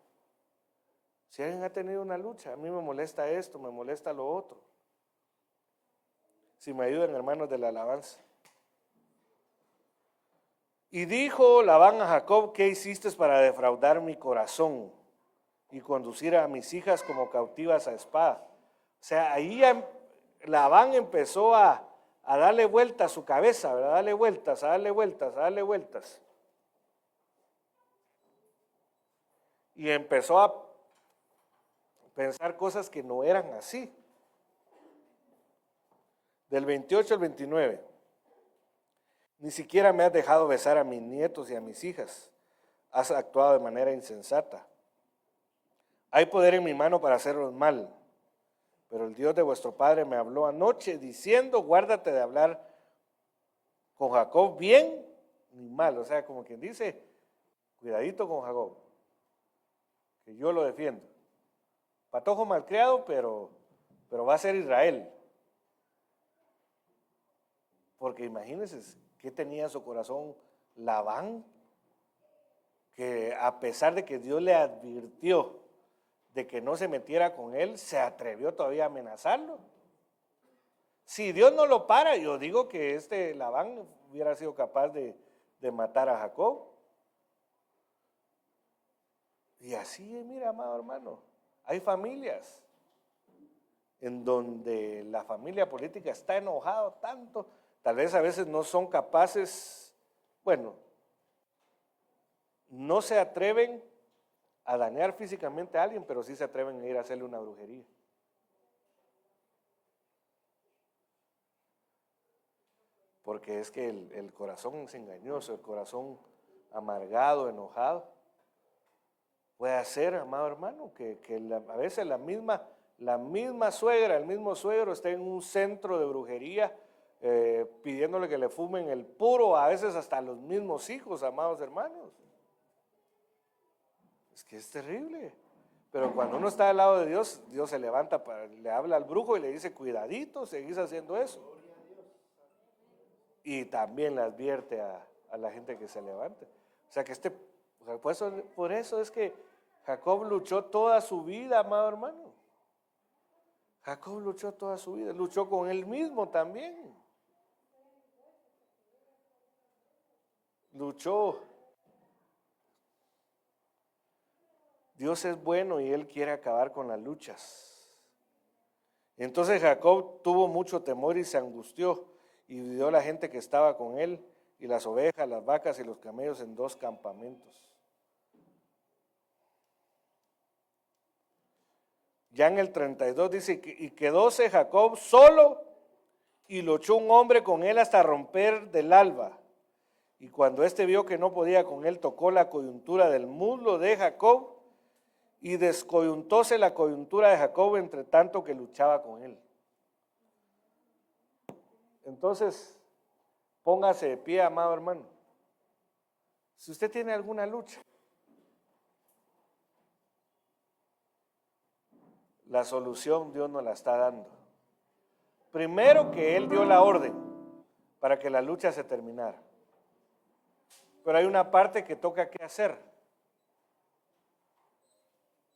Si alguien ha tenido una lucha, a mí me molesta esto, me molesta lo otro. Si me ayudan, hermanos de la alabanza. Y dijo Labán a Jacob, ¿qué hiciste para defraudar mi corazón y conducir a mis hijas como cautivas a espada? O sea, ahí Labán empezó a darle vuelta a su cabeza, ¿verdad? A darle vueltas, a darle vueltas, a darle vueltas. Y empezó a pensar cosas que no eran así. Del 28 al 29. Ni siquiera me has dejado besar a mis nietos y a mis hijas. Has actuado de manera insensata. Hay poder en mi mano para haceros mal. Pero el Dios de vuestro padre me habló anoche diciendo, guárdate de hablar con Jacob bien ni mal. O sea, como quien dice, cuidadito con Jacob, que yo lo defiendo. Patojo malcriado, pero va a ser Israel. Porque imagínense qué tenía en su corazón Labán, que a pesar de que Dios le advirtió de que no se metiera con él, se atrevió todavía a amenazarlo. Si Dios no lo para, yo digo que Labán hubiera sido capaz de matar a Jacob. Y así, mira, amado hermano, hay familias en donde la familia política está enojado tanto, tal vez a veces no son capaces, bueno, no se atreven a dañar físicamente a alguien, pero sí se atreven a ir a hacerle una brujería. Porque es que el corazón es engañoso, el corazón amargado, enojado, puede hacer, amado hermano, que a veces la misma suegra, el mismo suegro esté en un centro de brujería pidiéndole que le fumen el puro, a veces hasta los mismos hijos, amados hermanos. Es que es terrible. Pero cuando uno está al lado de Dios, Dios se levanta, le habla al brujo y le dice, cuidadito, seguís haciendo eso. Y también le advierte a la gente que se levante. O sea que por eso es que Jacob luchó toda su vida, amado hermano. Jacob luchó toda su vida, luchó con él mismo también. Luchó. Dios es bueno y Él quiere acabar con las luchas. Entonces Jacob tuvo mucho temor y se angustió y dividió a la gente que estaba con él y las ovejas, las vacas y los camellos en 2 campamentos. Ya en el 32 dice, y quedóse Jacob solo y luchó un hombre con él hasta romper del alba. Y cuando éste vio que no podía con él, tocó la coyuntura del muslo de Jacob y descoyuntóse la coyuntura de Jacob entre tanto que luchaba con él. Entonces, póngase de pie, amado hermano. Si usted tiene alguna lucha, la solución Dios nos la está dando. Primero que Él dio la orden para que la lucha se terminara. Pero hay una parte que toca que hacer.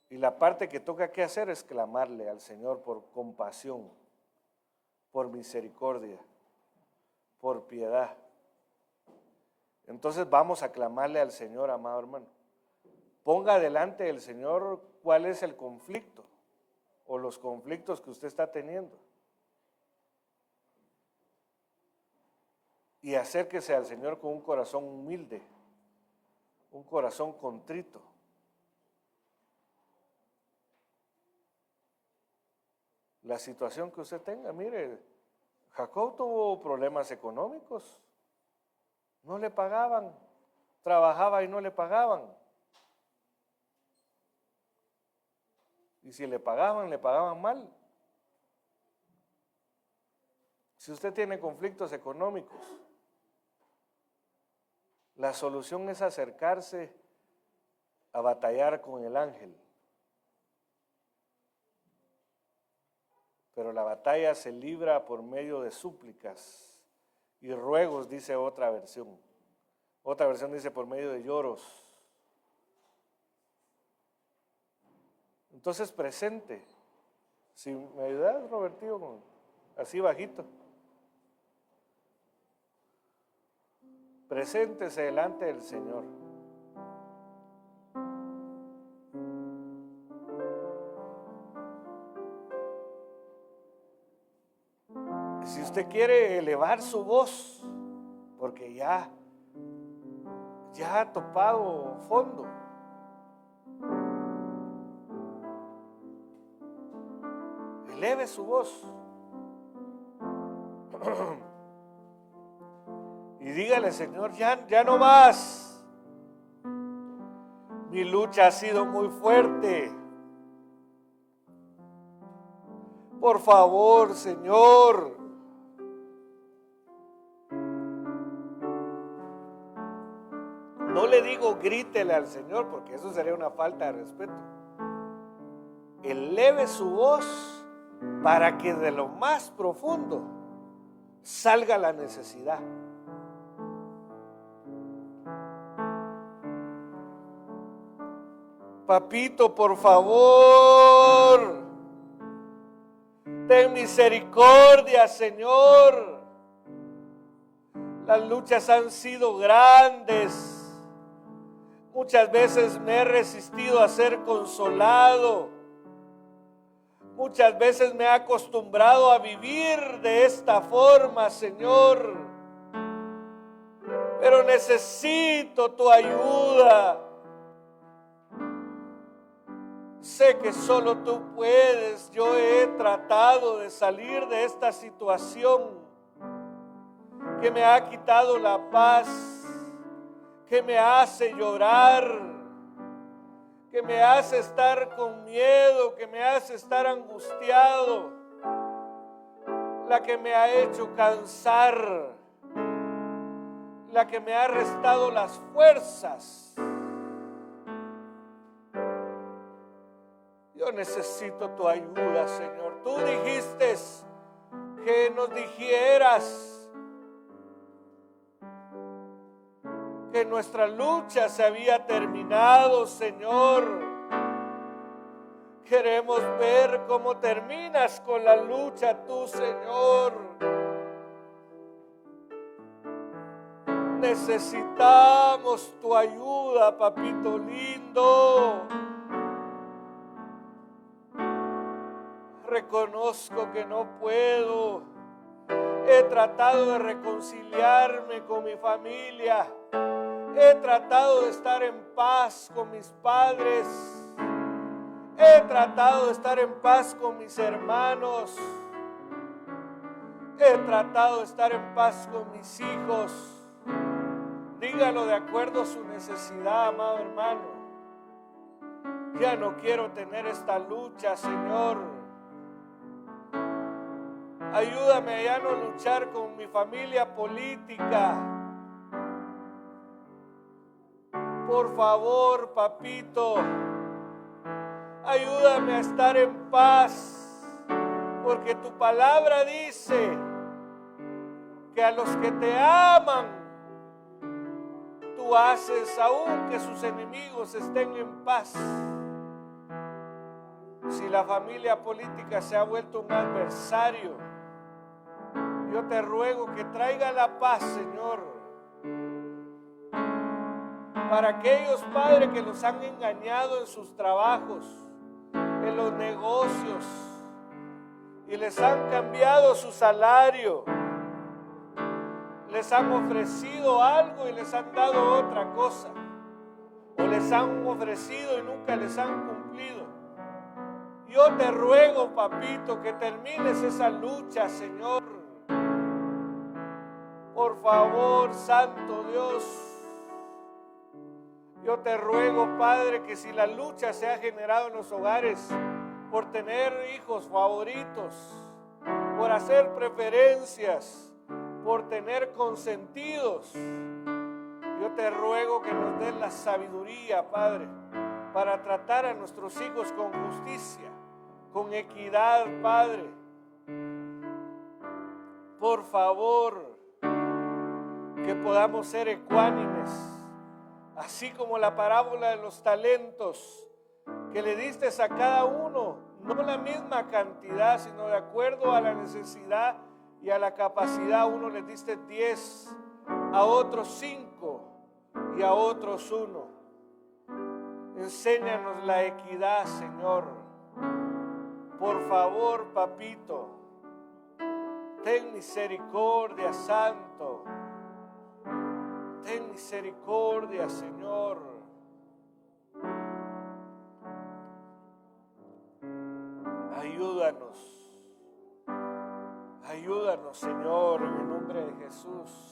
Y la parte que toca que hacer es clamarle al Señor por compasión, por misericordia, por piedad. Entonces vamos a clamarle al Señor, amado hermano. ponga delante del Señor cuál es el conflicto o los conflictos que usted está teniendo. Y acérquese al Señor con un corazón humilde, un corazón contrito. La situación que usted tenga, mire, Jacob tuvo problemas económicos, no le pagaban, trabajaba y no le pagaban. Y si le pagaban mal. Si usted tiene conflictos económicos, la solución es acercarse a batallar con el ángel. Pero la batalla se libra por medio de súplicas y ruegos, dice otra versión. Otra versión dice por medio de lloros. Entonces presente. Si me ayudas, Robertillo, así bajito. Preséntese delante del Señor. Si usted quiere elevar su voz, porque ya ha topado fondo, eleve su voz y dígale: Señor, ya no más. Mi lucha ha sido muy fuerte. Por favor, Señor. No le digo grítele al Señor, porque eso sería una falta de respeto. Eleve su voz para que de lo más profundo salga la necesidad. Papito, por favor, ten misericordia, Señor. Las luchas han sido grandes. Muchas veces me he resistido a ser consolado. Muchas veces me he acostumbrado a vivir de esta forma, Señor. Pero necesito tu ayuda. Sé que solo tú puedes. Yo he tratado de salir de esta situación que me ha quitado la paz, que me hace llorar, que me hace estar con miedo, que me hace estar angustiado, la que me ha hecho cansar, la que me ha restado las fuerzas. Yo necesito tu ayuda, Señor. Tú dijiste que nos dijeras que nuestra lucha se había terminado, Señor. Queremos ver cómo terminas con la lucha tú, Señor. Necesitamos tu ayuda, papito lindo. Reconozco que no puedo. He tratado de reconciliarme con mi familia. He tratado de estar en paz con mis padres. He tratado de estar en paz con mis hermanos. He tratado de estar en paz con mis hijos. Dígalo de acuerdo a su necesidad, amado hermano. Ya no quiero tener esta lucha, Señor. Ayúdame a ya no luchar con mi familia política. Por favor, papito, ayúdame a estar en paz, porque tu palabra dice que a los que te aman, tú haces aún que sus enemigos estén en paz. Si la familia política se ha vuelto un adversario, yo te ruego que traiga la paz, Señor. Para aquellos, Padre, que los han engañado en sus trabajos, en los negocios, y les han cambiado su salario, les han ofrecido algo y les han dado otra cosa, o les han ofrecido y nunca les han cumplido. Yo te ruego, papito, que termines esa lucha, Señor. Por favor, Santo Dios. Yo te ruego, Padre, que si la lucha se ha generado en los hogares por tener hijos favoritos, por hacer preferencias, por tener consentidos, yo te ruego que nos des la sabiduría, Padre, para tratar a nuestros hijos con justicia, con equidad, Padre. Por favor, que podamos ser ecuánimes, así como la parábola de los talentos, que le diste a cada uno, no la misma cantidad, sino de acuerdo a la necesidad y a la capacidad. A uno le diste 10, a otros 5 y a otros 1. Enséñanos la equidad, Señor. Por favor, papito, ten misericordia, Santo. Ten misericordia, Señor. Ayúdanos, Señor, en el nombre de Jesús.